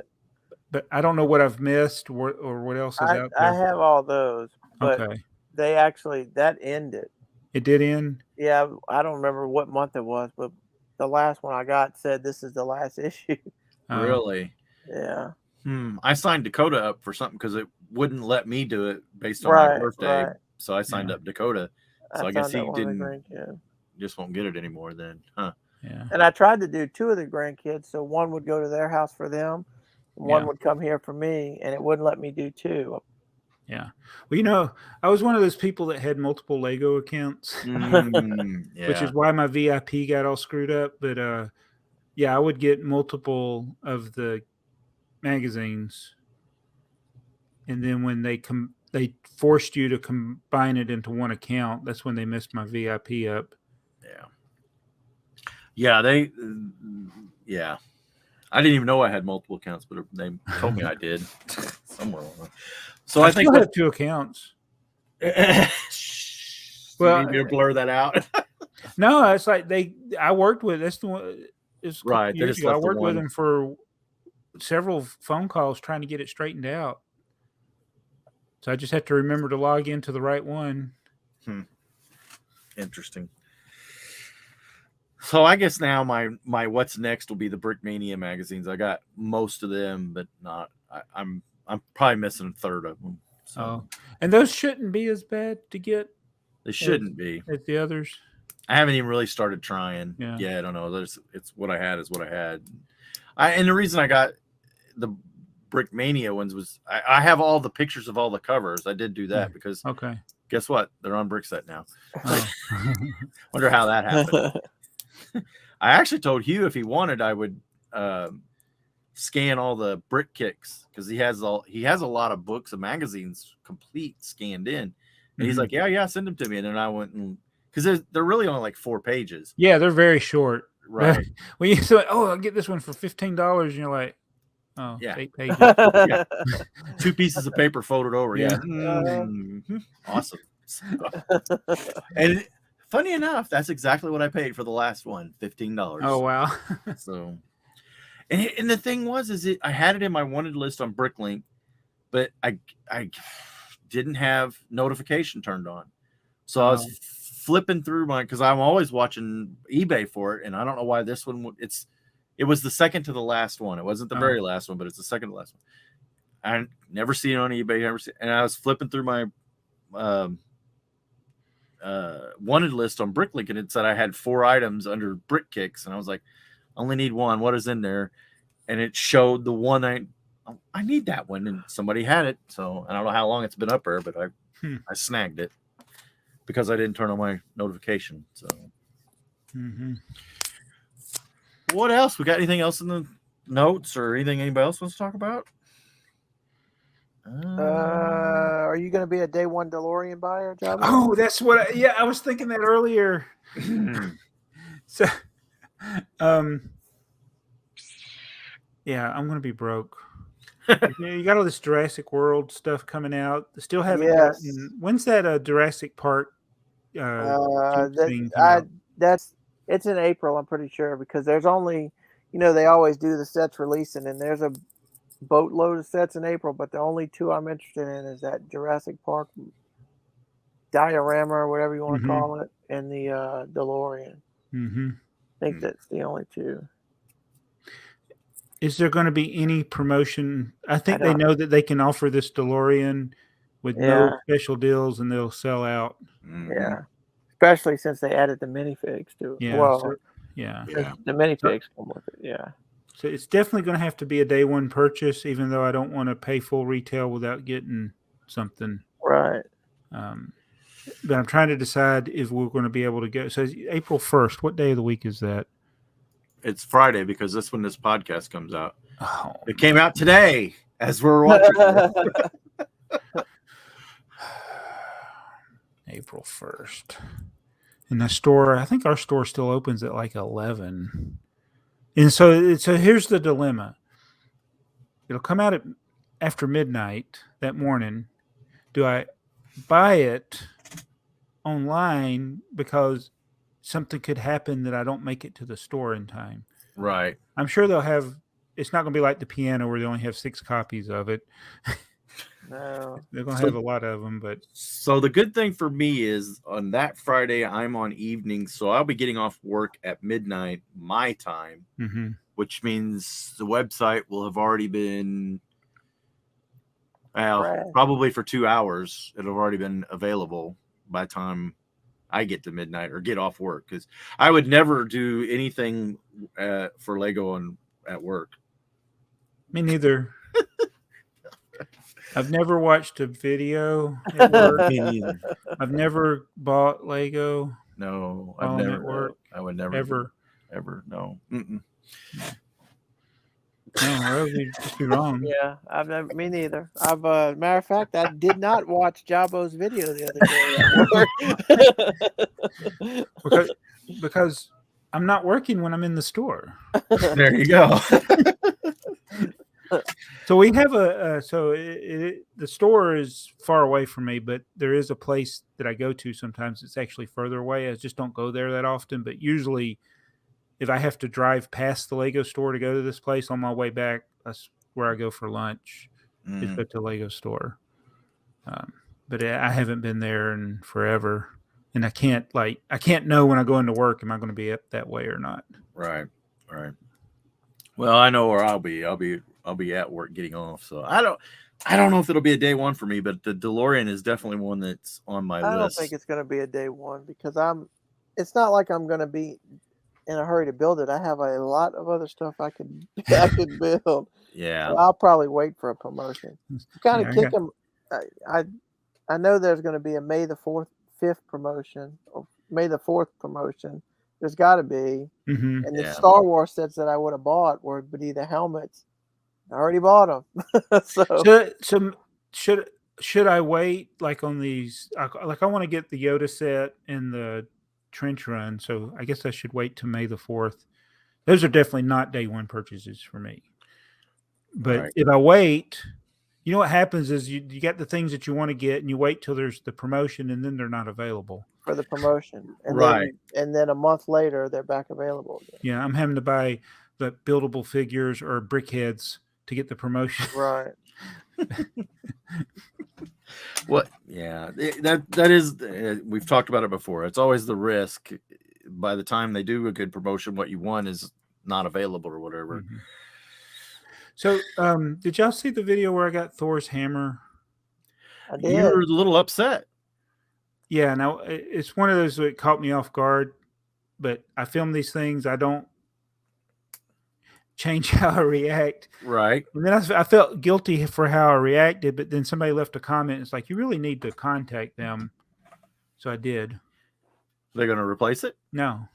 but I don't know what I've missed or what else is out there. I have all those, but they actually, that ended. It did end? Yeah, I don't remember what month it was, but the last one I got said this is the last issue. Really? Yeah. I signed Dakota up for something because it wouldn't let me do it based on my birthday. Right. So I signed up Dakota. So I guess he just won't get it anymore then. Huh. Yeah. And I tried to do 2 of the grandkids. So one would go to their house for them. And one would come here for me, and it wouldn't let me do 2. Yeah. Well, I was one of those people that had multiple Lego accounts, which is why my VIP got all screwed up. But I would get multiple of the magazines, and then when they forced you to combine it into one account, that's when they messed my VIP up. I didn't even know I had multiple accounts, but they told me I did somewhere along. So I think still have 2 accounts. Well, you need me to blur that out. No, it's like I worked with, that's the one. It's right. Years ago. I worked with them for several phone calls trying to get it straightened out. So I just have to remember to log into the right one. Interesting. So I guess now my what's next will be the Brickmania magazines. I got most of them, but not. I'm probably missing a third of them. So. And those shouldn't be as bad to get. They shouldn't be as the others. I haven't even really started trying. Yeah, I don't know. It's what I had is what I had. And the reason I got the Brickmania ones was I have all the pictures of all the covers. I did do that because guess what? They're on BrickTsar now. Wonder how that happened. I actually told Hugh if he wanted, I would scan all the brick kicks because he has a lot of books and magazines complete scanned in, and he's like, yeah, send them to me. And then I went and because they're really only like 4 pages. Yeah, they're very short. Right. When you say, "Oh, I'll get this one for $15," and you're like, "Oh, Yeah. 8 pages." Yeah. 2 pieces of paper folded over. Yeah. Awesome. So, and funny enough, that's exactly what I paid for the last one, $15. Oh wow. So, and the thing was, I had it in my wanted list on Bricklink, but I didn't have notification turned on. So I was flipping through because I'm always watching eBay for it, and I don't know why this one it was the second to the last one. It wasn't the very last one, but it's the second to last one. I never see it on eBay, and I was flipping through my wanted list on Bricklink, and it said I had 4 items under brick kicks, and I was like, I only need one. What is in there? And it showed the one I need that one, and somebody had it. So I don't know how long it's been up there, but I snagged it because I didn't turn on my notification. So what else? We got anything else in the notes or anything anybody else wants to talk about? Are you going to be a day one DeLorean buyer, Jabbo? Oh, that's what. I was thinking that earlier. So, yeah, I'm going to be broke. You got all this Jurassic World stuff coming out. Still haven't gotten. When's that Jurassic Park? It's in April, I'm pretty sure, because there's only, they always do the sets releasing, and there's a boatload of sets in April, but the only 2 I'm interested in is that Jurassic Park diorama or whatever you want to call it, and the DeLorean. I think that's the only 2. Is there going to be any promotion? I think they know that they can offer this DeLorean with no special deals, and they'll sell out. Yeah, especially since they added the minifigs to it. Yeah, well, the minifigs come with it. Yeah. So it's definitely going to have to be a day one purchase, even though I don't want to pay full retail without getting something. Right. But I'm trying to decide if we're going to be able to go. So April 1st, what day of the week is that? It's Friday because that's when this podcast comes out. Oh, it came out today as we're watching. April 1st. And the store, I think our store still opens at like 11. And so here's the dilemma. It'll come out after midnight that morning. Do I buy it online because something could happen that I don't make it to the store in time? Right. I'm sure they'll have. It's not going to be like the piano where they only have 6 copies of it. No. They're going to have a lot of them, but so the good thing for me is on that Friday I'm on evenings, so I'll be getting off work at midnight my time, which means the website will have already been probably for 2 hours. It'll have already been available by the time I get to midnight or get off work, because I would never do anything for Lego at work. Me neither. I've never watched a video at work. Me neither. I've never bought Lego. No, I've never. At work. I would never. Ever. No. No, I would just be wrong. Yeah, I've never. Me neither. Matter of fact, I did not watch Jabbo's video the other day. because I'm not working when I'm in the store. There you go. So we have the store is far away from me, but there is a place that I go to sometimes. It's actually further away. I just don't go there that often, but usually if I have to drive past the Lego store to go to this place on my way back, that's where I go for lunch. Is go to the Lego store. But I haven't been there in forever, and I can't know when I go into work, am I going to be up that way or not? Right. Well, I know where I'll be. I'll be at work getting off. So I don't know if it'll be a day one for me, but the DeLorean is definitely one that's on my list. I don't think it's going to be a day one because it's not like I'm going to be in a hurry to build it. I have a lot of other stuff I could build. Yeah. So I'll probably wait for a promotion. Kind of kick them. I know there's going to be a May the 5th promotion or May the 4th promotion. There's got to be. Mm-hmm. And the Star Wars sets that I would have bought would be the helmets. I already bought them. So should I wait like on these? Like I want to get the Yoda set and the trench run, so I guess I should wait till May the 4th. Those are definitely not day one purchases for me. But if I wait, you know what happens is you get the things that you want to get, and you wait till there's the promotion, and then they're not available for the promotion. And then a month later they're back available again. Yeah, I'm having to buy the buildable figures or brickheads to get the promotion. Right. What? Yeah, that is. We've talked about it before. It's always the risk. By the time they do a good promotion, what you want is not available or whatever. Mm-hmm. So, did y'all see the video where I got Thor's hammer? I did. You were a little upset. Yeah, now it's one of those that caught me off guard. But I film these things. I don't change how I react. Right. And then I felt guilty for how I reacted. But then somebody left a comment. It's like, you really need to contact them. So I did. They're going to replace it? No.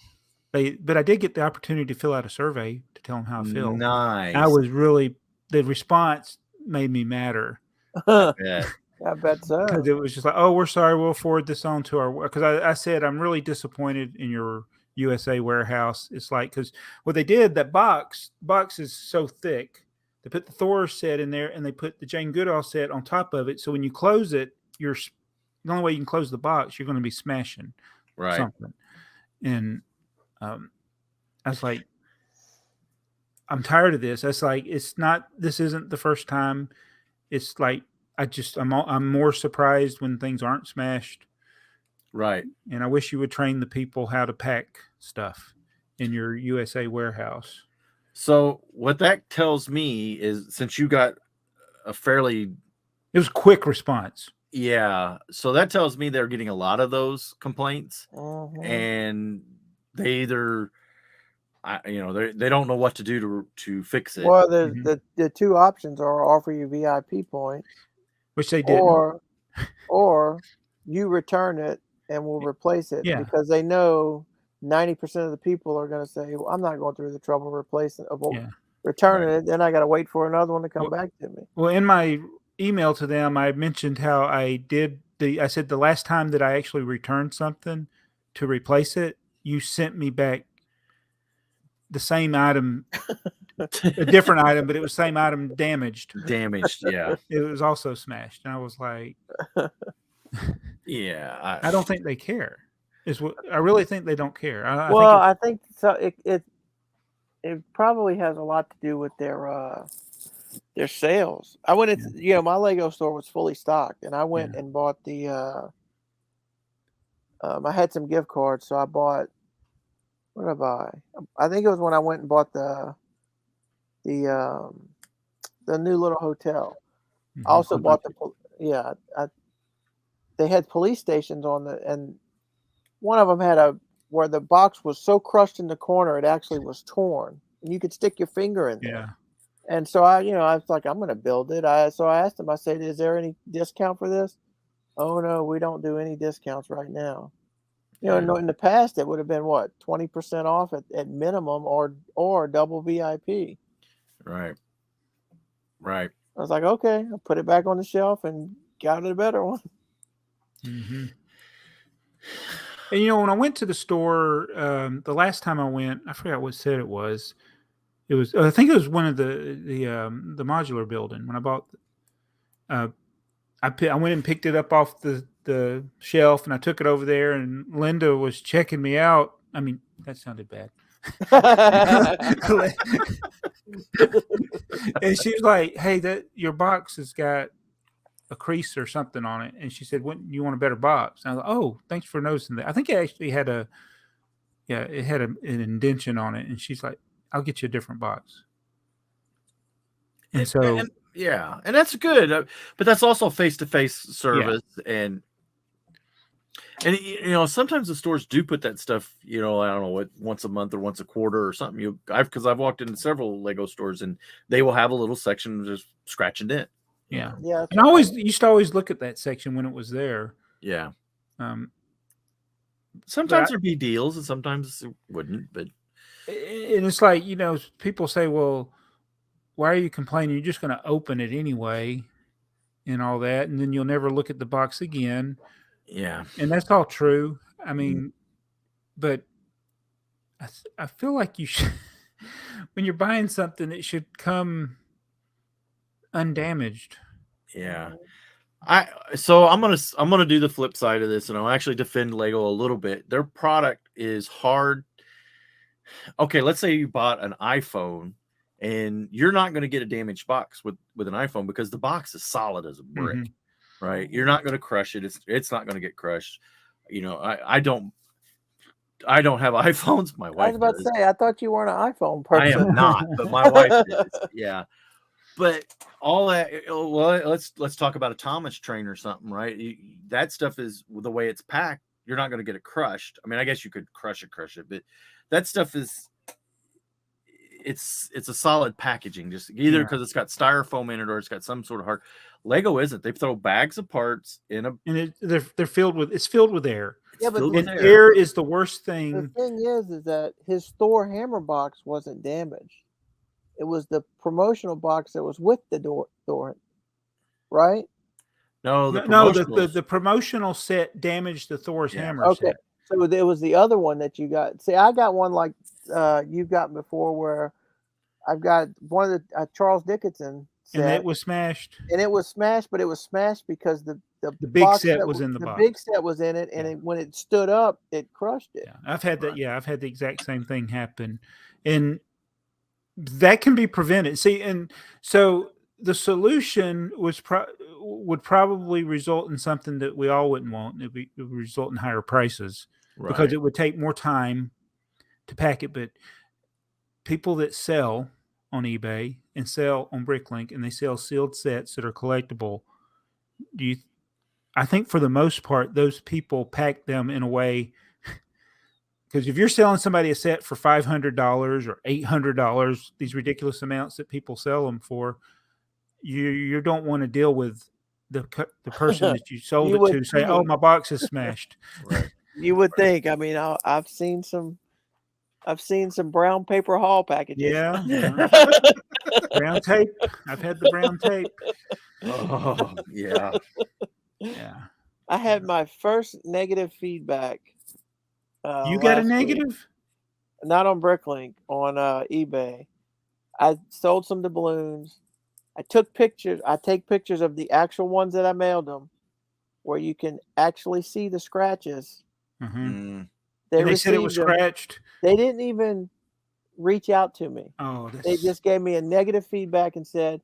But I did get the opportunity to fill out a survey to tell them how I feel. Nice. I was really, the response made me madder. I bet. I bet so. Because it was just like, oh, we're sorry, we'll forward this on to our, because I said, I'm really disappointed in your USA warehouse. It's like, because what they did, that box is so thick. They put the Thor set in there and they put the Jane Goodall set on top of it. So when you close it, the only way you can close the box, you're going to be smashing something. And I was like, I'm tired of this. That's like, this isn't the first time. It's like, I'm more surprised when things aren't smashed. Right. And I wish you would train the people how to pack stuff in your USA warehouse. So what that tells me is, since you got a fairly... It was quick response. Yeah. So that tells me they're getting a lot of those complaints. Mm-hmm. And they either... they don't know what to do to fix it. Well, the two options are offer you VIP points, which they did, or you return it and we'll replace it, because they know 90% of the people are going to say, well, I'm not going through the trouble returning it. Then I got to wait for another one to come back to me. Well, in my email to them, I mentioned how I said the last time that I actually returned something to replace it, you sent me back the same item, a different item, but it was the same item damaged. Yeah. It was also smashed. And I was like, yeah, I don't think they care. I really think they don't care. I think so. It probably has a lot to do with their sales. I went my Lego store was fully stocked, and I went and bought the I had some gift cards, so I bought, what did I buy? I think it was when I went and bought the new little hotel. Mm-hmm. I also bought they had police stations and one of them had where the box was so crushed in the corner it actually was torn, and you could stick your finger in there. Yeah. And so I was like, I'm going to build it. So I asked him, I said, is there any discount for this? Oh no, we don't do any discounts right now. In the past it would have been what, 20% off at minimum, or double VIP. Right. I was like, okay, I put it back on the shelf and got it a better one. Mm-hmm. And when I went to the store, the last time I went, I forgot what set it was. It was, I think it was one of the modular building. When I bought, I went and picked it up off the shelf, and I took it over there, and Linda was checking me out. I mean, that sounded bad. And she was like, hey, your box has got a crease or something on it. And she said, "What, you want a better box?" And I was like, "Oh, thanks for noticing that." I think it actually had an indentation on it. And she's like, "I'll get you a different box." And so, and that's good. But that's also face-to-face service. Yeah. And sometimes the stores do put that stuff, I don't know, once a month or once a quarter or something. Because I've walked into several Lego stores and they will have a little section just scratch and dent. Yeah. And I used to always look at that section when it was there. Yeah. sometimes there'd be deals and sometimes it wouldn't. But and it's like, people say, well, why are you complaining? You're just going to open it anyway and all that, and then you'll never look at the box again. Yeah. And that's all true. I mean, but I feel like you should, when you're buying something, it should come undamaged. Yeah. So I'm gonna do the flip side of this, and I'll actually defend Lego a little bit. Their product is hard. Okay, let's say you bought an iPhone, and you're not going to get a damaged box with an iPhone because the box is solid as a brick, right? You're not going to crush it. It's not going to get crushed. I don't have iPhones. My wife. I was about to say, I thought you weren't an iPhone person. I am not, but my wife is. Yeah. But all that, well, let's talk about a Thomas train or something, right? That stuff is the way it's packed. You're not going to get it crushed. I mean, I guess you could crush it, but that stuff is it's a solid packaging, just either because it's got styrofoam in it or it's got some sort of hard. Lego isn't. They throw bags of parts in a, and they're filled with air. Yeah, but air is the worst thing. The thing is that his Thor hammer box wasn't damaged. It was the promotional box that was with the Thor, right? No, the promotional set damaged the Thor's hammer set. So it was the other one that you got. See, I got one like you've got before, where I've got one of the Charles Dickinson set, and it was smashed. And it was smashed, but it was smashed because the big set was in the box. The big set was in it, and when it stood up, it crushed it. Yeah, I've had that. Yeah, I've had the exact same thing happen, and that can be prevented. See, and so the solution would probably result in something that we all wouldn't want. It would result in higher prices because it would take more time to pack it. But people that sell on eBay and sell on Bricklink, and they sell sealed sets that are collectible, I think for the most part, those people pack them in a way. Because if you're selling somebody a set for $500 or $800, these ridiculous amounts that people sell them for, you don't want to deal with the person that you sold it to say, "Oh, my box is smashed." Right. You would think. I mean, I've seen some brown paper haul packages. Yeah. Brown tape. I've had the brown tape. Oh, yeah. Yeah. I had my first negative feedback. You got a negative? Week. Not on Bricklink, on eBay. I sold some doubloons. I took pictures. I take pictures of the actual ones that I mailed them, where you can actually see the scratches. Mm-hmm. They said it was scratched. They didn't even reach out to me. Oh, they just gave me a negative feedback and said,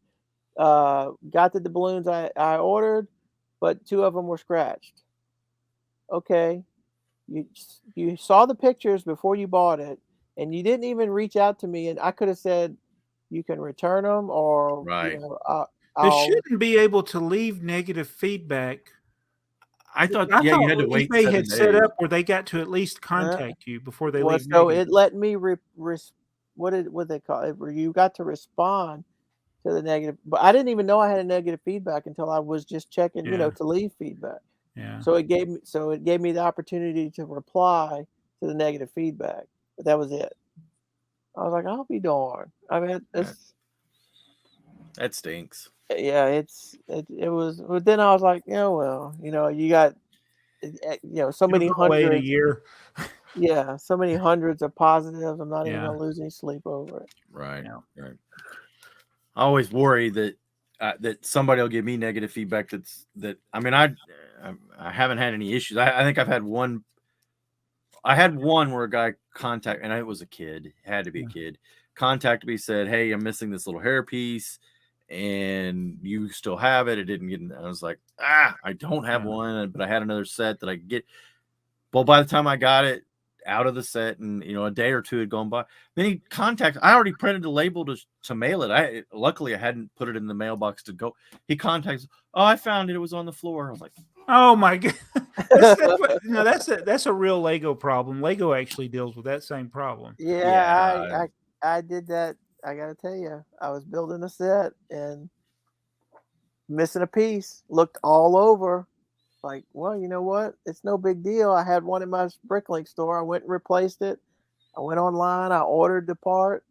got the doubloons I ordered, but 2 of them were scratched. Okay. You saw the pictures before you bought it, and you didn't even reach out to me, and I could have said you can return them, or they shouldn't be able to leave negative feedback. I thought you had to wait. They had set up where they got to at least contact you before they leave. So negative. It let me what they call it? You got to respond to the negative, but I didn't even know I had a negative feedback until I was just checking, to leave feedback. Yeah. So it gave me the opportunity to reply to the negative feedback, but that was it. I was like, I'll be darned. I mean, that stinks. Yeah, it was. But then I was like, you got, so many hundreds a year. Yeah, so many hundreds of positives. I'm not even gonna lose any sleep over it. Right. Right. I always worry that somebody will give me negative feedback. I mean, I haven't had any issues. I think I've had one. I had one where a guy contacted, and it was a kid. It had to be a kid. Contacted me, said, "Hey, I'm missing this little hair piece, and you still have it." It didn't get. I was like, I don't have one, but I had another set that I could get. Well, by the time I got it out of the set, and a day or two had gone by, then he contacted. I already printed the label to mail it. Luckily I hadn't put it in the mailbox to go. He contacts. Oh, I found it. It was on the floor. I was like, oh my god. That's a real Lego problem. Lego actually deals with that same problem. Yeah. I did that. I gotta tell you, I was building a set and missing a piece. Looked all over. like, well, you know what? It's no big deal. I had one in my Bricklink store. I went and replaced it. I went online. I ordered the part.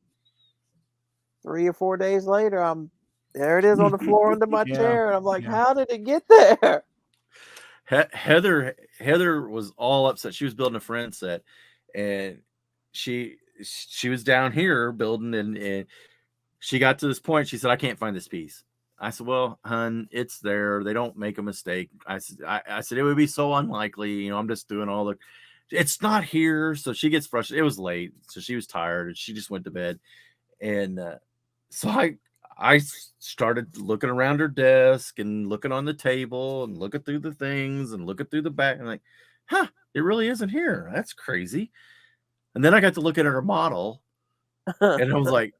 3 or 4 days later, there it is on the floor under my chair. And I'm like, how did it get there? Heather was all upset. She was building a friend set, and she was down here building, and she got to this point. She said, I can't find this piece. I said, well, hun, it's there. They don't make a mistake. I said, it would be so unlikely. I'm just doing all the, it's not here. So she gets frustrated. It was late. So she was tired and she just went to bed. And so I started looking around her desk and looking on the table and looking through the things and looking through the back and like, it really isn't here. That's crazy. And then I got to look at her model and I was like,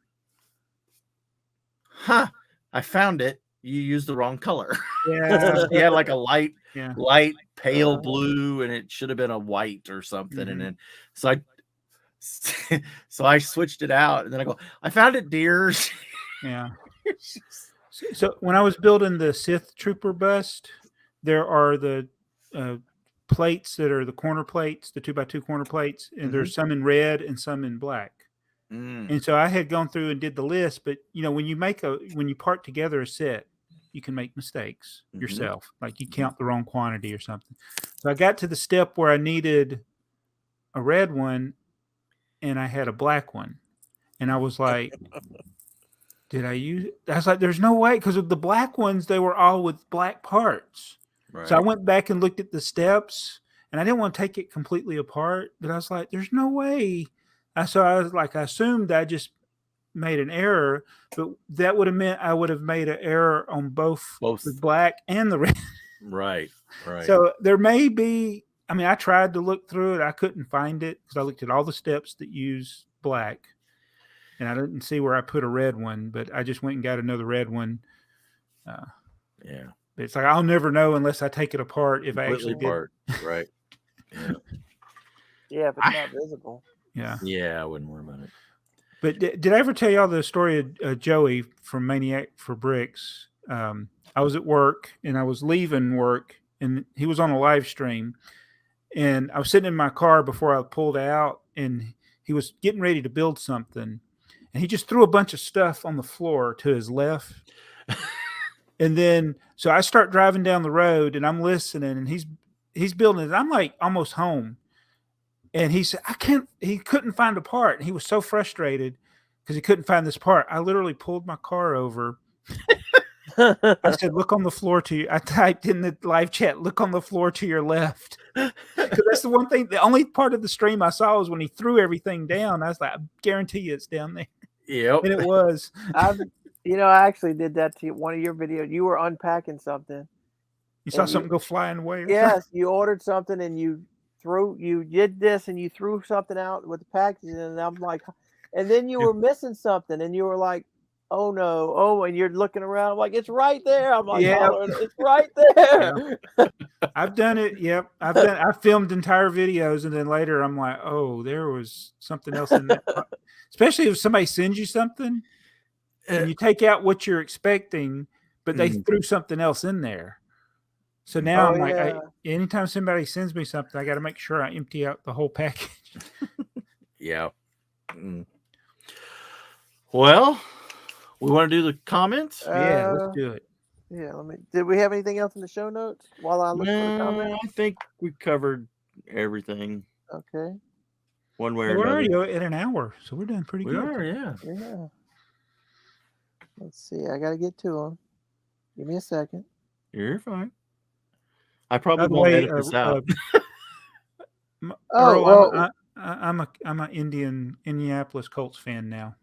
I found it. You used the wrong color. Yeah. She had like a light pale blue and it should have been a white or something. Mm-hmm. And then so I switched it out and then I go, I found it, dear. Yeah. So when I was building the Sith Trooper bust, there are the plates that are the corner plates, the 2x2 corner plates, and there's some in red and some in black. And so I had gone through and did the list, but when you part together a set, you can make mistakes yourself. Like you count the wrong quantity or something. So I got to the step where I needed a red one and I had a black one. And I was like, did I use it? I was like, there's no way, because of the black ones, they were all with black parts. Right. So I went back and looked at the steps and I didn't want to take it completely apart, but I was like, there's no way. So I was like, I assumed I just made an error, but that would have meant I would have made an error on both the black and the red. Right. So there may be, I tried to look through it. I couldn't find it because I looked at all the steps that use black and I didn't see where I put a red one, but I just went and got another red one. Yeah. It's like, I'll never know unless I take it apart if completely I actually apart. Right. Yeah. Yeah, if it's not visible. Yeah, I wouldn't worry about it. But did I ever tell y'all the story of Joey from Maniac for Bricks? I was at work and I was leaving work and he was on a live stream and I was sitting in my car before I pulled out and he was getting ready to build something and he just threw a bunch of stuff on the floor to his left. And then, so I start driving down the road and I'm listening and he's building it. I'm like almost home. And he said, he couldn't find a part. And he was so frustrated because he couldn't find this part. I literally pulled my car over. I said, look on the floor I typed in the live chat, look on the floor to your left. Because that's the one thing, the only part of the stream I saw was when he threw everything down. I was like, I guarantee you it's down there. Yep. And it was. I actually did that to one of your videos. You were unpacking something. You saw something go flying away? Yes, you ordered something and you did this and you threw something out with the packaging and I'm like, and then you were missing something and you were like, oh no, and you're looking around, I'm like, it's right there. I'm like, it's right there. Yeah. I've done it. Yep. I filmed entire videos and then later I'm like, oh, there was something else in that. Especially if somebody sends you something and you take out what you're expecting, but they threw something else in there. So now I'm like, anytime somebody sends me something, I got to make sure I empty out the whole package. Yeah. Well, we want to do the comments? Yeah, let's do it. Yeah, did we have anything else in the show notes while I look for the comments? I think we covered everything. Okay. One way or another. We're already at an hour, so we're doing pretty good. We are, yeah. Let's see. I got to get to them. Give me a second. You're fine. I probably won't edit this out. I'm an Indianapolis Colts fan now.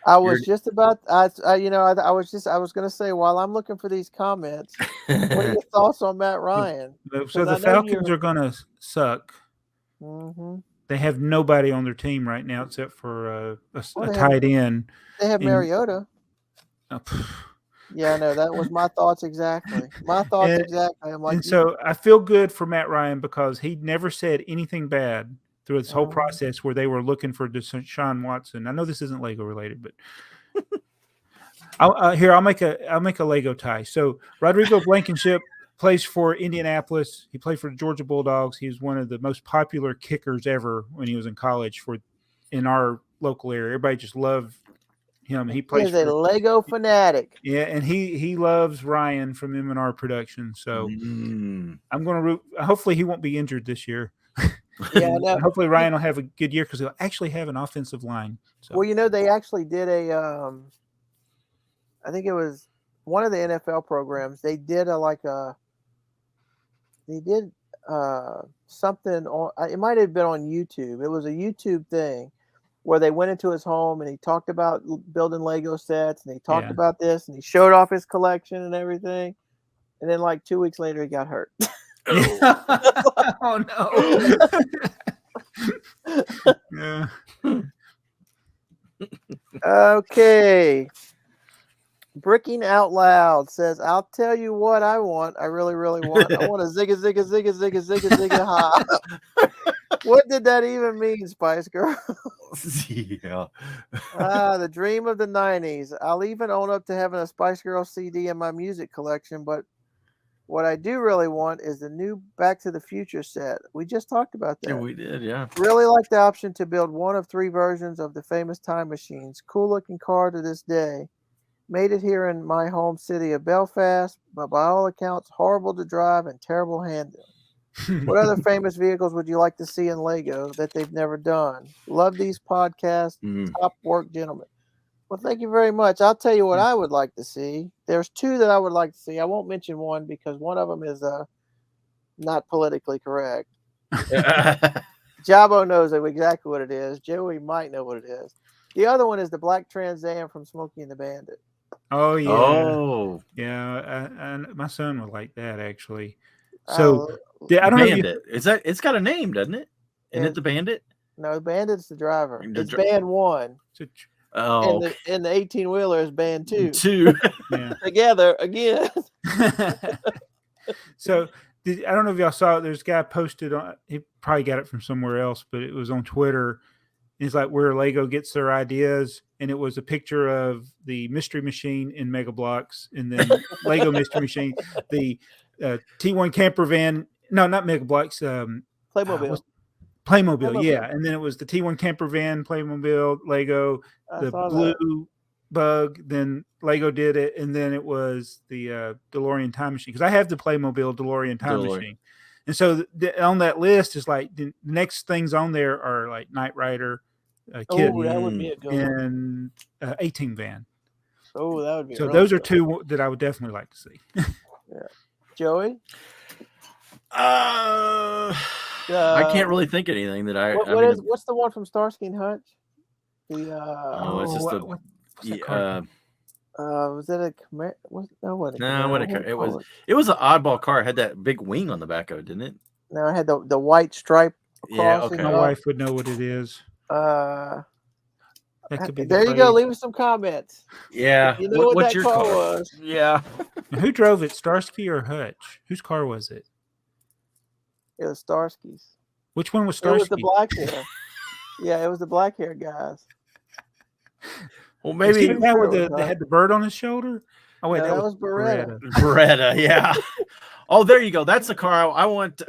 I was just about, I was going to say, while I'm looking for these comments, what are your thoughts on Matt Ryan? So the Falcons are going to suck. Mm-hmm. They have nobody on their team right now except for a tight end. They have Mariota. Yeah, no, that was my thoughts exactly. I'm like, and so I feel good for Matt Ryan because he never said anything bad through this whole process where they were looking for Deshaun Watson. I know this isn't Lego related, but I'll make a Lego tie. So Rodrigo Blankenship plays for Indianapolis. He played for the Georgia Bulldogs. He was one of the most popular kickers ever when he was in college in our local area. Everybody just loved him. He plays He is a Lego fanatic. Yeah, and he loves Ryan from M&R Production. So I'm going to hopefully he won't be injured this year. Yeah, no. Hopefully Ryan will have a good year because he'll actually have an offensive line. So. Well, they actually did I think it was one of the NFL programs. They did something on. It might have been on YouTube. It was a YouTube thing where they went into his home and he talked about building Lego sets and he talked about this and he showed off his collection and everything. And then like 2 weeks later, he got hurt. Oh no. Yeah. Okay. Bricking Out Loud says, I'll tell you what I want. I really, really want. I want a zigga, zigga, zigga, zigga, zigga, zigga, ha. What did that even mean, Spice Girl? Yeah. The dream of the 90s. I'll even own up to having a Spice Girl CD in my music collection, but what I do really want is the new Back to the Future set. We just talked about that. Yeah, we did, yeah. Really like the option to build one of 3 versions of the famous time machines. Cool looking car to this day. Made it here in my home city of Belfast, but by all accounts, horrible to drive and terrible handling. What other famous vehicles would you like to see in Lego that they've never done? Love these podcasts. Top work, gentlemen. Well, thank you very much. I'll tell you what I would like to see. There's 2 that I would like to see. I won't mention one because one of them is not politically correct. Jabo knows exactly what it is. Joey might know what it is. The other one is the black Trans Am from Smokey and the Bandit. Oh yeah. Oh yeah. And my son would like that actually. So I don't Bandit. know. It's got a name, doesn't it? Isn't it the Bandit? No, Bandit's the driver. It's Band 1. Oh, and the 18-wheeler is Band 2. Yeah. Together again. So I don't know if y'all saw it. There's a guy posted on. He probably got it from somewhere else, but it was on Twitter. It's like where Lego gets their ideas, and it was a picture of the Mystery Machine in Mega Bloks, and then Lego Mystery Machine, the T1 camper van. No, not Mega Bloks. Playmobil. Playmobil, yeah. And then it was the T1 camper van, Playmobil, Lego, the blue bug. Then Lego did it, and then it was the DeLorean time machine. Because I have the Playmobil DeLorean time machine. And so on that list is like the next things on there are like Knight Rider, Kid, that would be a good and A-Team van. Oh, that would be. So those are 2 that I would definitely like to see. Yeah, Joey. I can't really think of anything that what's the one from Starsky and Hutch? It's just what's that car? Was it a it was an oddball car. It had that big wing on the back of it, didn't it? No, it had the white stripe across. Yeah, okay. My wife would know what it is. That could be there you go. Leave us some comments. Yeah. You know what that car was. Yeah. And who drove it, Starsky or Hutch? Whose car was it? It was Starsky's. Which one was Starsky? It was the black hair. Yeah, it was the black hair guys. Well, maybe that had the bird on his shoulder. Oh wait, that was Beretta. Beretta, yeah. Oh, there you go. That's the car I want.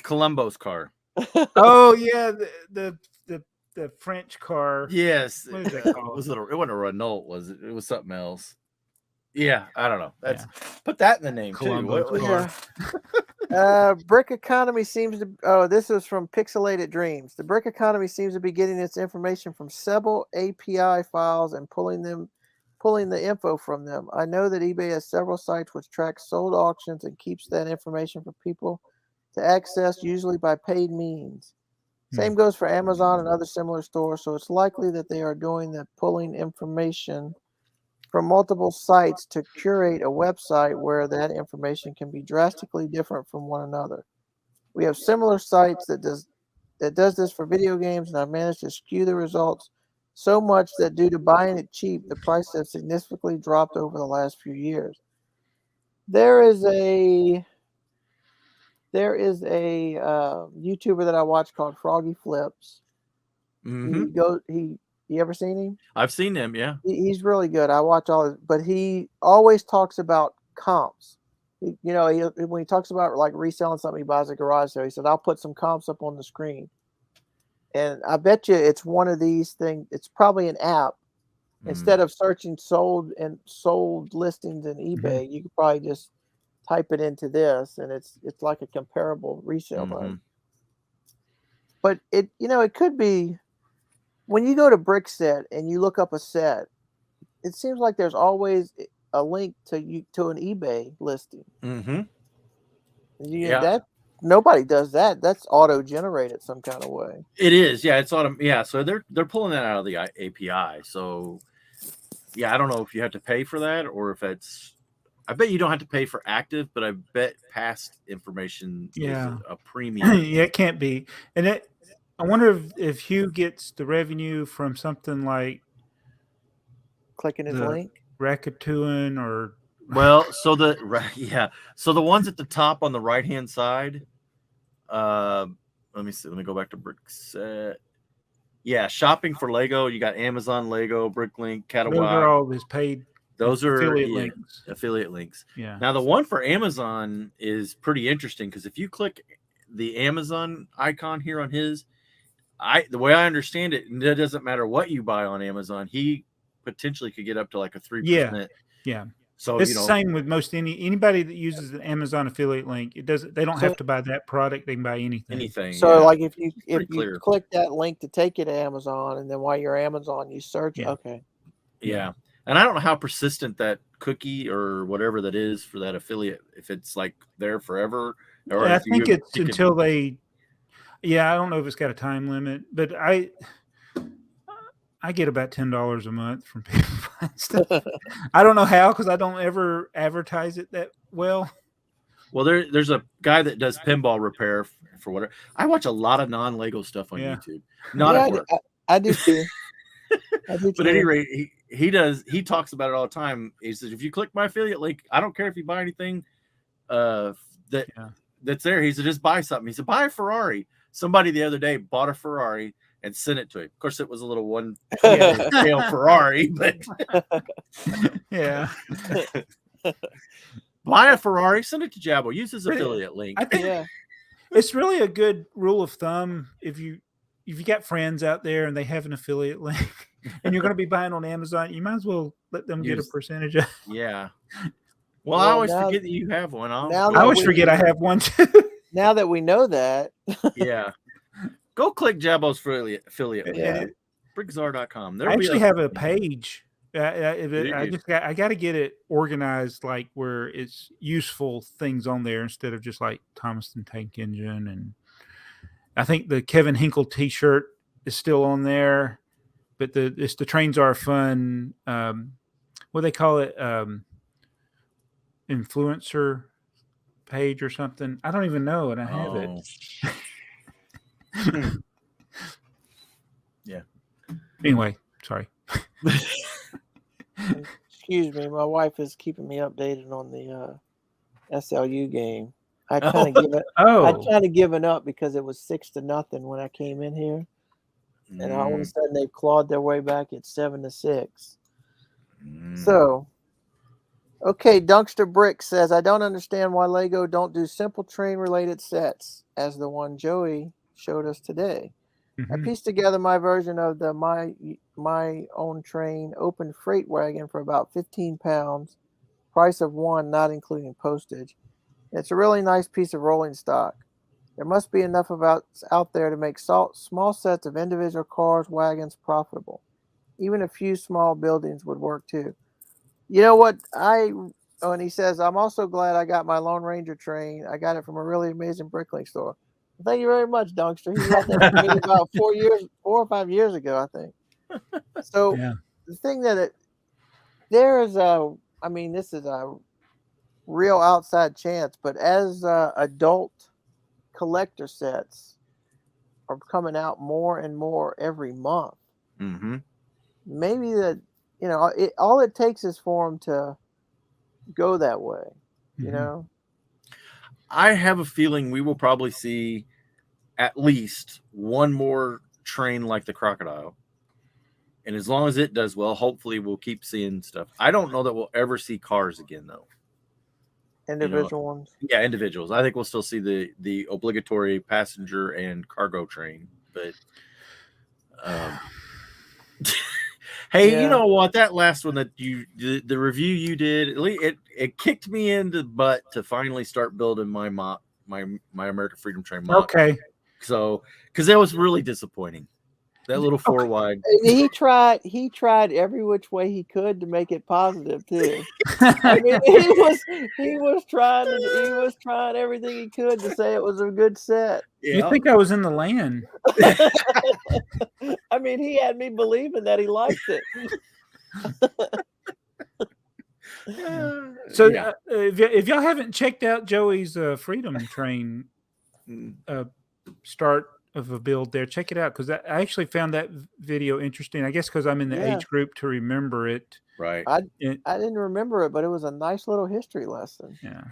Columbo's car. Oh yeah, the French car. Yes. What is that called? It wasn't a Renault, was it? It was something else. Yeah, I don't know. Put that in the name Columbo's car. Brick economy seems to. Oh, this is from Pixelated Dreams. The brick economy seems to be getting its information from several API files and pulling the info from them. I know that eBay has several sites which track sold auctions and keeps that information for people to access, usually by paid means. Same goes for Amazon and other similar stores. So it's likely that they are doing the pulling information from multiple sites to curate a website where that information can be drastically different from one another. We have similar sites that does this for video games, and I've managed to skew the results so much that due to buying it cheap, the price has significantly dropped over the last few years. There is a YouTuber that I watch called Froggy Flips. You ever seen him? I've seen him, yeah. He's really good. I watch all his, but he always talks about comps. when he talks about like reselling something, he buys a garage sale. He said, "I'll put some comps up on the screen," and I bet you it's one of these things. It's probably an app. Instead of searching sold listings in eBay, you could probably just type it into this, and it's like a comparable resale value. But it could be when you go to BrickSet and you look up a set, it seems like there's always a link to an eBay listing. That nobody does that. That's auto generated some kind of way. It is, yeah. It's auto, yeah. So they're pulling that out of the API. So yeah, I don't know if you have to pay for that or if it's. I bet you don't have to pay for active, but I bet past information is a premium. Yeah, it can't be. And I wonder if Hugh gets the revenue from something like clicking his link, Rakuten, or so the ones at the top on the right hand side. Let me see. Let me go back to BrickTsar. Yeah, shopping for Lego. You got Amazon, Lego, Bricklink, Catawag. Those are all his paid. Those are affiliate links. Yeah. Now the one for Amazon is pretty interesting because if you click the Amazon icon here on his, the way I understand it, it doesn't matter what you buy on Amazon, he potentially could get up to like a 3%. Yeah. So it's the same with most anybody that uses an Amazon affiliate link. They don't have to buy that product. They can buy anything. So like if you click that link to take you to Amazon, and then while you're Amazon, you search. Okay. Yeah. And I don't know how persistent that cookie or whatever that is for that affiliate, if it's like there forever. Or I think it's until they. Yeah, I don't know if it's got a time limit, but I get about $10 a month from people buying stuff. I don't know how, because I don't ever advertise it that well. Well, there's a guy that does pinball repair for whatever. I watch a lot of non-Lego stuff on YouTube. I do too. But at any rate, he talks about it all the time. He says, if you click my affiliate link, I don't care if you buy anything that's there. He said, just buy something. He said, buy a Ferrari. Somebody the other day bought a Ferrari and sent it to him. Of course, it was a little one scale Ferrari, but buy a Ferrari, send it to Jabbo. Use his affiliate link. I think it's really a good rule of thumb if you got friends out there and they have an affiliate link and you're going to be buying on Amazon, you might as well let them get a percentage of it. Yeah. Well, I always forget that you have one. I always forget I have one too. Now that we know that. Yeah. Go click Jabbo's affiliate link. BrickTsar.com. I actually have a page. I got to get it organized, like where it's useful things on there instead of just like Thomas the Tank Engine. And I think the Kevin Hinkle T-shirt is still on there, but the trains are fun. What do they call it? Influencer page or something. I don't even know, and I have it. Yeah. Anyway, sorry. Excuse me, my wife is keeping me updated on the SLU game. I kind of given up because it was 6-0 when I came in here, and all of a sudden they clawed their way back at 7-6. So, okay, Dunkster Brick says, I don't understand why Lego don't do simple train related sets as the one Joey showed us today. I pieced together my version of the my own train open freight wagon for about 15 pounds, price of one, not including postage. It's a really nice piece of rolling stock. There must be enough of out there to make small sets of individual cars, wagons profitable. Even a few small buildings would work too. You know what? And he says, I'm also glad I got my Lone Ranger train. I got it from a really amazing Bricklink store. Thank you very much, Dunkster. He got that for me about 4 or 5 years ago, I think. So the thing that this is a real outside chance, but as adult collector sets are coming out more and more every month, maybe that, all it takes is for them to go that way, you know? I have a feeling we will probably see at least one more train like the Crocodile. And as long as it does well, hopefully we'll keep seeing stuff. I don't know that we'll ever see cars again, though. Individual ones. Yeah, individuals. I think we'll still see the obligatory passenger and cargo train, but hey, Yeah. you know what? That last one that the review you did, it kicked me in the butt to finally start building my American Freedom Train mod. Okay. So, because that was really disappointing. That little 4-wide. He tried every which way he could to make it positive too. I mean, he was trying everything he could to say it was a good set. You think I was in the land? I mean, he had me believing that he liked it. So if y'all haven't checked out Joey's Freedom Train start of a build there, check it out, because I actually found that video interesting. I guess because I'm in the age group to remember it. Right. I didn't remember it, but it was a nice little history lesson. Yeah.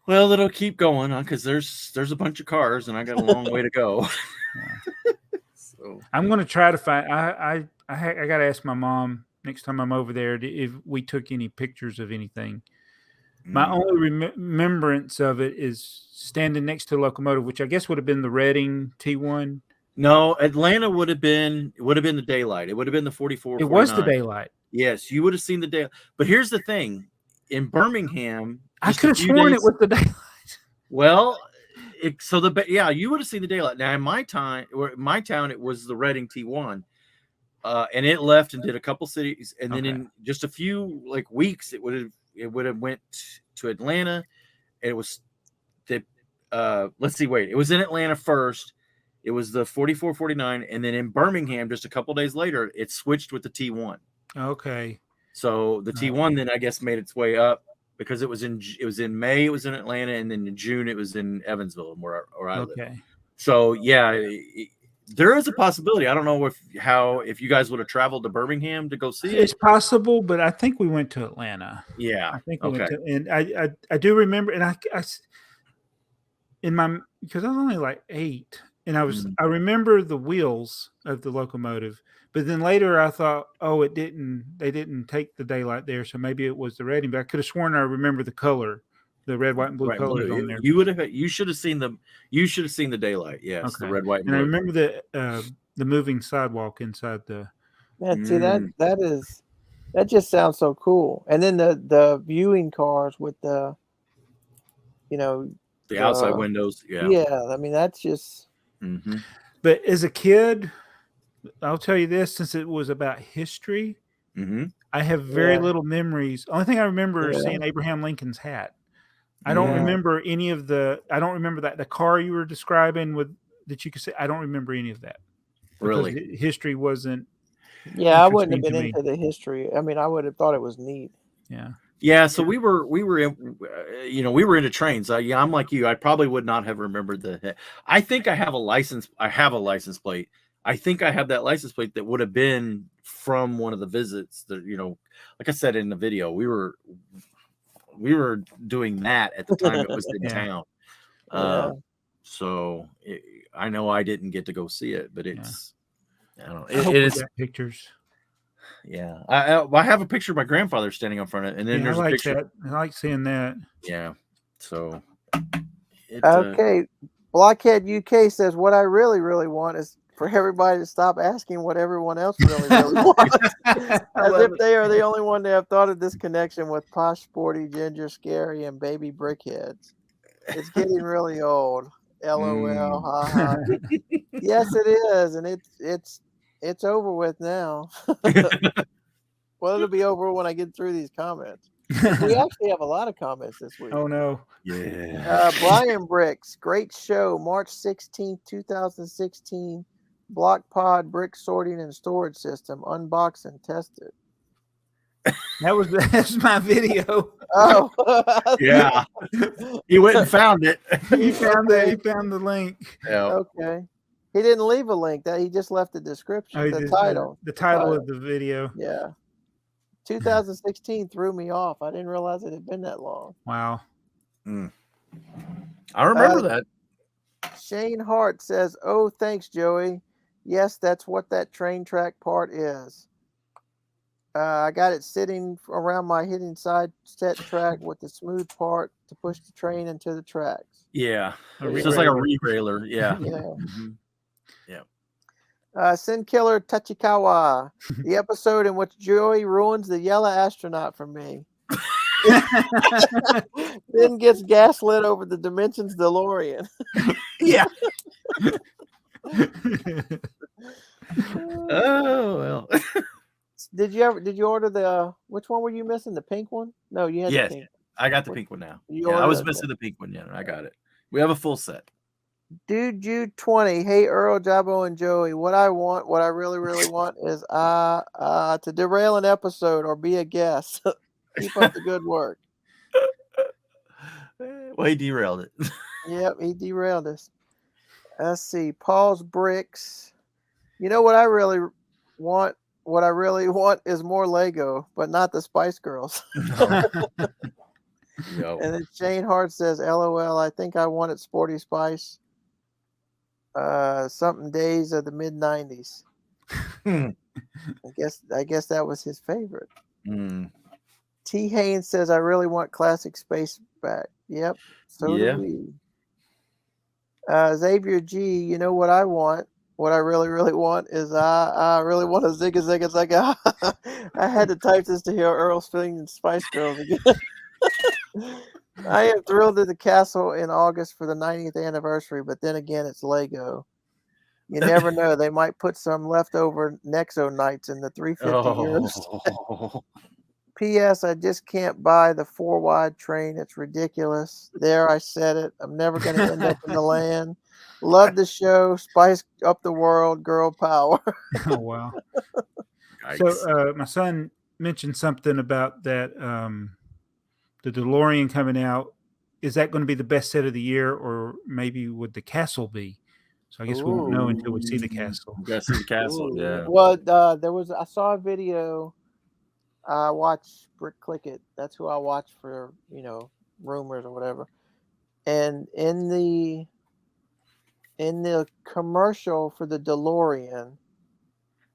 Well, it'll keep going on because there's a bunch of cars and I got a long way to go. So I'm going to try to find. I got to ask my mom next time I'm over there if we took any pictures of anything. My only remembrance of it is standing next to the locomotive, which I guess would have been the Reading T1. No, Atlanta would have been the daylight. It would have been the 44. It was the daylight. Yes, you would have seen the day. But here's the thing: in Birmingham, I could have sworn it was the daylight. Well, you would have seen the daylight. Now in my town, it was the Reading T1, and it left and did a couple cities, and then in just a few weeks, it would have went to Atlanta. It was the it was in Atlanta first. It was the 4449, and then in Birmingham, just a couple days later, it switched with the T1. Okay. So the T1 then I guess made its way up because it was in May, it was in Atlanta, and then in June it was in Evansville, where I live. Okay. So yeah, there is a possibility. I don't know if you guys would have traveled to Birmingham to go see it. It's possible, but I think we went to Atlanta. Yeah, I think we went to, and I do remember, and because I was only like 8, and I remember the wheels of the locomotive, but then later I thought, they didn't take the daylight there, so maybe it was the Reading. But I could have sworn I remember the color, the red, white, and blue colors on there. You should have seen the daylight. Yes, the red, white, and blue. I remember the moving sidewalk inside the. Yeah, see that just sounds so cool. And then the viewing cars with the outside windows. Yeah. Yeah, I mean that's just. Mm-hmm. But as a kid, I'll tell you this: since it was about history, I have very little memories. Only thing I remember is seeing Abraham Lincoln's hat. I don't remember any of the. I don't remember the car you were describing that you could say. I don't remember any of that. Really, history wasn't. Yeah, I wouldn't have been into the history. I mean, I would have thought it was neat. Yeah. Yeah, so we were into trains. I'm like you. I probably would not have remembered I think I have a license. I have a license plate. I think I have that license plate that would have been from one of the visits. That like I said in the video, we were doing that at the time it was in town. So I know I didn't get to go see it, but it's I don't know. It is pictures. Yeah, I have a picture of my grandfather standing in front of it, and then there's a picture. That. I like seeing that. Yeah. So. Okay, Blockhead UK says what I really, really want is for everybody to stop asking what everyone else really, really wants, as if they are the only one to have thought of this connection with posh, sporty, ginger, scary, and baby brickheads. It's getting really old. LOL. Haha. Yes, it is, and it's over with now. Well, it'll be over when I get through these comments. We actually have a lot of comments this week. Oh no! Yeah. Brian Bricks, great show, March 16th, 2016. Block Pod brick sorting and storage system, unboxed and tested. That's my video. Oh, yeah. He went and found it. He found the link. Yeah. Okay. He didn't leave a link. That he just left the description, the title. The title of the video. Yeah. 2016 threw me off. I didn't realize it had been that long. Wow. I remember that. Shane Hart says, "Oh, thanks, Joey. Yes, that's what that train track part is." I got it sitting around my hitting side set track with the smooth part to push the train into the tracks. Yeah. A It's just like a re-railer. re-railer. Yeah. Yeah. Mhm. Sin Killer Tachikawa, the episode in which Joey ruins the yellow astronaut for me. Then gets gaslit over the Dimensions DeLorean. Yeah. Oh well. Did you order the which one were you missing? The pink one? No, you had Yes, the pink. I got the pink one now. You Yeah, I was ordered it. missing the pink one. Yeah, I got it. We have a full set. Dude, Jude 20. Hey, Earl, Jabbo, and Joey. What I really, really want is to derail an episode or be a guest. Keep up the good work. Well, he derailed it. Yep, he derailed us. Let's see. Paul's Bricks. You know what I really want? What I really want is more Lego, but not the Spice Girls. Yo. And then Shane Hart says, LOL, I think I wanted Sporty Spice. Something days of the mid 90s. I guess that was his favorite. Mm. T. Haynes says, I really want classic space back. Yep, so do we. Xavier G, you know what I want? What I really, really want is I really want a Zigga Zigga Zigga. I had to type this to hear Earl singing Spice Girls again. I am thrilled at the castle in August for the 90th anniversary, but then again, it's Lego. You never know. They might put some leftover Nexo Knights in the 350 euros. P.S. I just can't buy the 4-wide train. It's ridiculous. There, I said it. I'm never going to end up in the land. Love the show. Spice up the world. Girl power. Oh, wow. Yikes. So my son mentioned something about that the DeLorean coming out. Is that going to be the best set of the year, or maybe would the castle be? So I guess we won't know until we see the castle. You gotta see the castle. Ooh. Yeah. Well, I saw a video. I watch Bricklink it. That's who I watch for, rumors or whatever. And in the commercial for the DeLorean,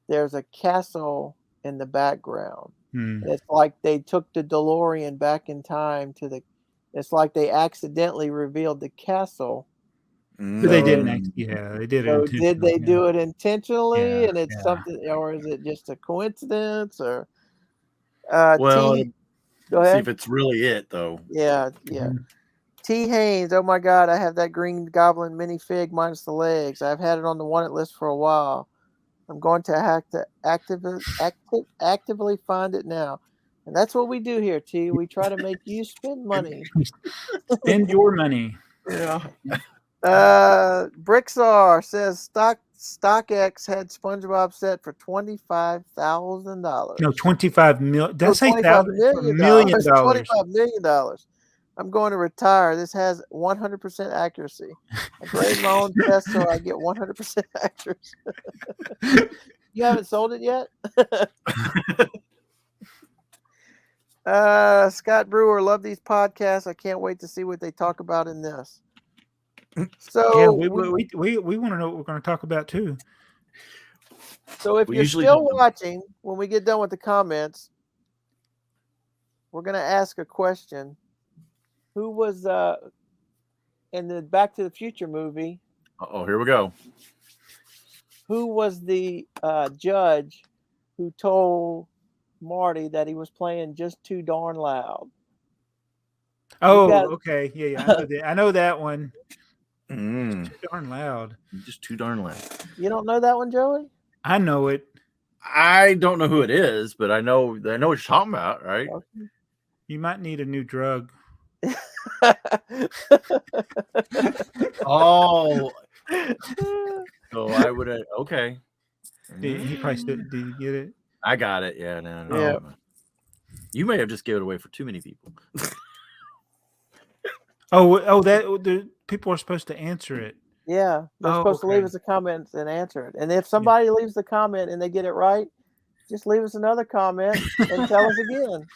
there's a castle in the background. It's like they took the DeLorean back in time it's like they accidentally revealed the castle. But they didn't. They did it. So did they do it intentionally? Yeah, And it's something, or is it just a coincidence? Or Well, go ahead. see if it's really it though. Yeah. T. Haynes, oh my God, I have that Green Goblin minifig minus the legs. I've had it on the wanted list for a while. I'm going to have to actively find it now. And that's what we do here, T. We try to make you spend money. Spend your money. Yeah. BrickTsar says StockX had SpongeBob set for $25,000. No, 25 million. That's $25 million. $1 million. $25 million. I'm going to retire. This has 100% accuracy. I grade my own test so I get 100% accuracy. You haven't sold it yet? Scott Brewer, love these podcasts. I can't wait to see what they talk about in this. So yeah, we want to know what we're going to talk about too. So if you're still watching, when we get done with the comments, we're going to ask a question. Who was in the Back to the Future movie? Oh, here we go. Who was the judge who told Marty that he was playing just too darn loud? Oh, okay. Yeah. I know that one. Just too darn loud. Just too darn loud. You don't know that one, Joey? I know it. I don't know who it is, but I know what you're talking about, right? Okay. You might need a new drug. Oh. So I would have. Okay. He probably did you get it? I got it. Yeah. No. Yeah. You may have just given it away for too many people. The people are supposed to answer it. Yeah, they're supposed to leave us a comment and answer it. And if somebody leaves the comment and they get it right, just leave us another comment and tell us again.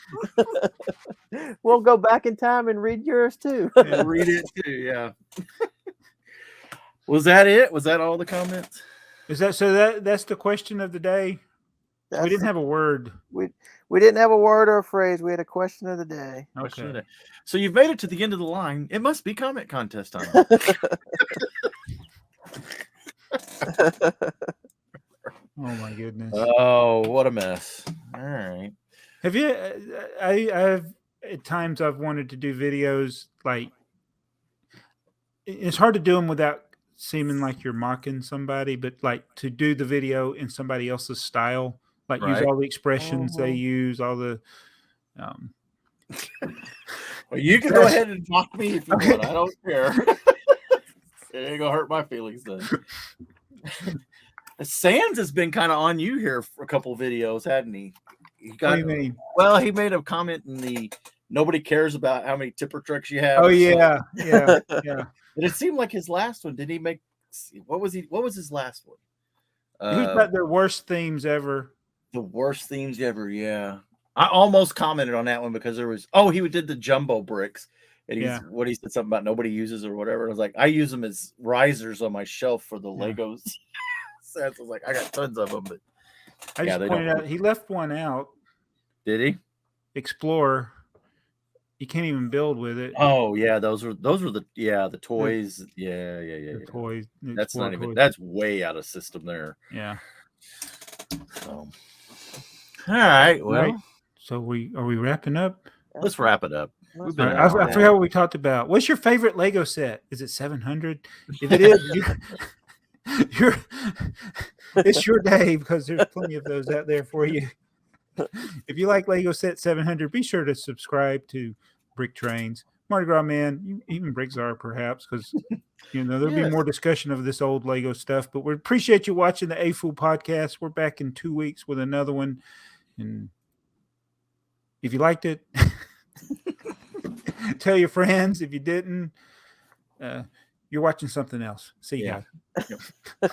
We'll go back in time and read yours too. Read it too. Yeah. Was that it? Was that all the comments? Is that so? That's the question of the day. We didn't have a word. We didn't have a word or a phrase. We had a question of the day. Okay. So you've made it to the end of the line. It must be comment contest time. Oh my goodness. Oh, what a mess. All right. Have you? I've at times I've wanted to do videos like. It's hard to do them without seeming like you're mocking somebody, but like to do the video in somebody else's style, like use Right. all the expressions they use, all the. Well, you can go ahead and mock me if you want. I don't care. It ain't gonna hurt my feelings then. Sands has been kind of on you here for a couple of videos, hadn't he? What do you mean? Well, he made a comment in the nobody cares about how many tipper trucks you have. Oh yeah, yeah, yeah. But it seemed like his last one. Did he make? What was his last one? It was about their worst themes ever. The worst themes ever. Yeah, I almost commented on that one because there was. Oh, he did the jumbo bricks, and he said something about nobody uses or whatever. I was like, I use them as risers on my shelf for the Legos. So I was like, I got tons of them, but I just pointed out he left one out. Did he? Explorer. You can't even build with it. Oh yeah, those were the toys. Yeah. The toys. That's not even. That's way out of system there. Yeah. So, all right. Well, right. So are we wrapping up? Let's wrap it up. I forgot what we talked about. What's your favorite Lego set? Is it 700? If it is, it's your day because there's plenty of those out there for you. If you like Lego set 700, be sure to subscribe to BrickTrains, Mardigrasman, even BrickTsar perhaps, because there'll be more discussion of this old Lego stuff. But we appreciate you watching the AFoOL podcast. We're back in 2 weeks with another one, and if you liked it, tell your friends. If you didn't, you're watching something else. See you guys.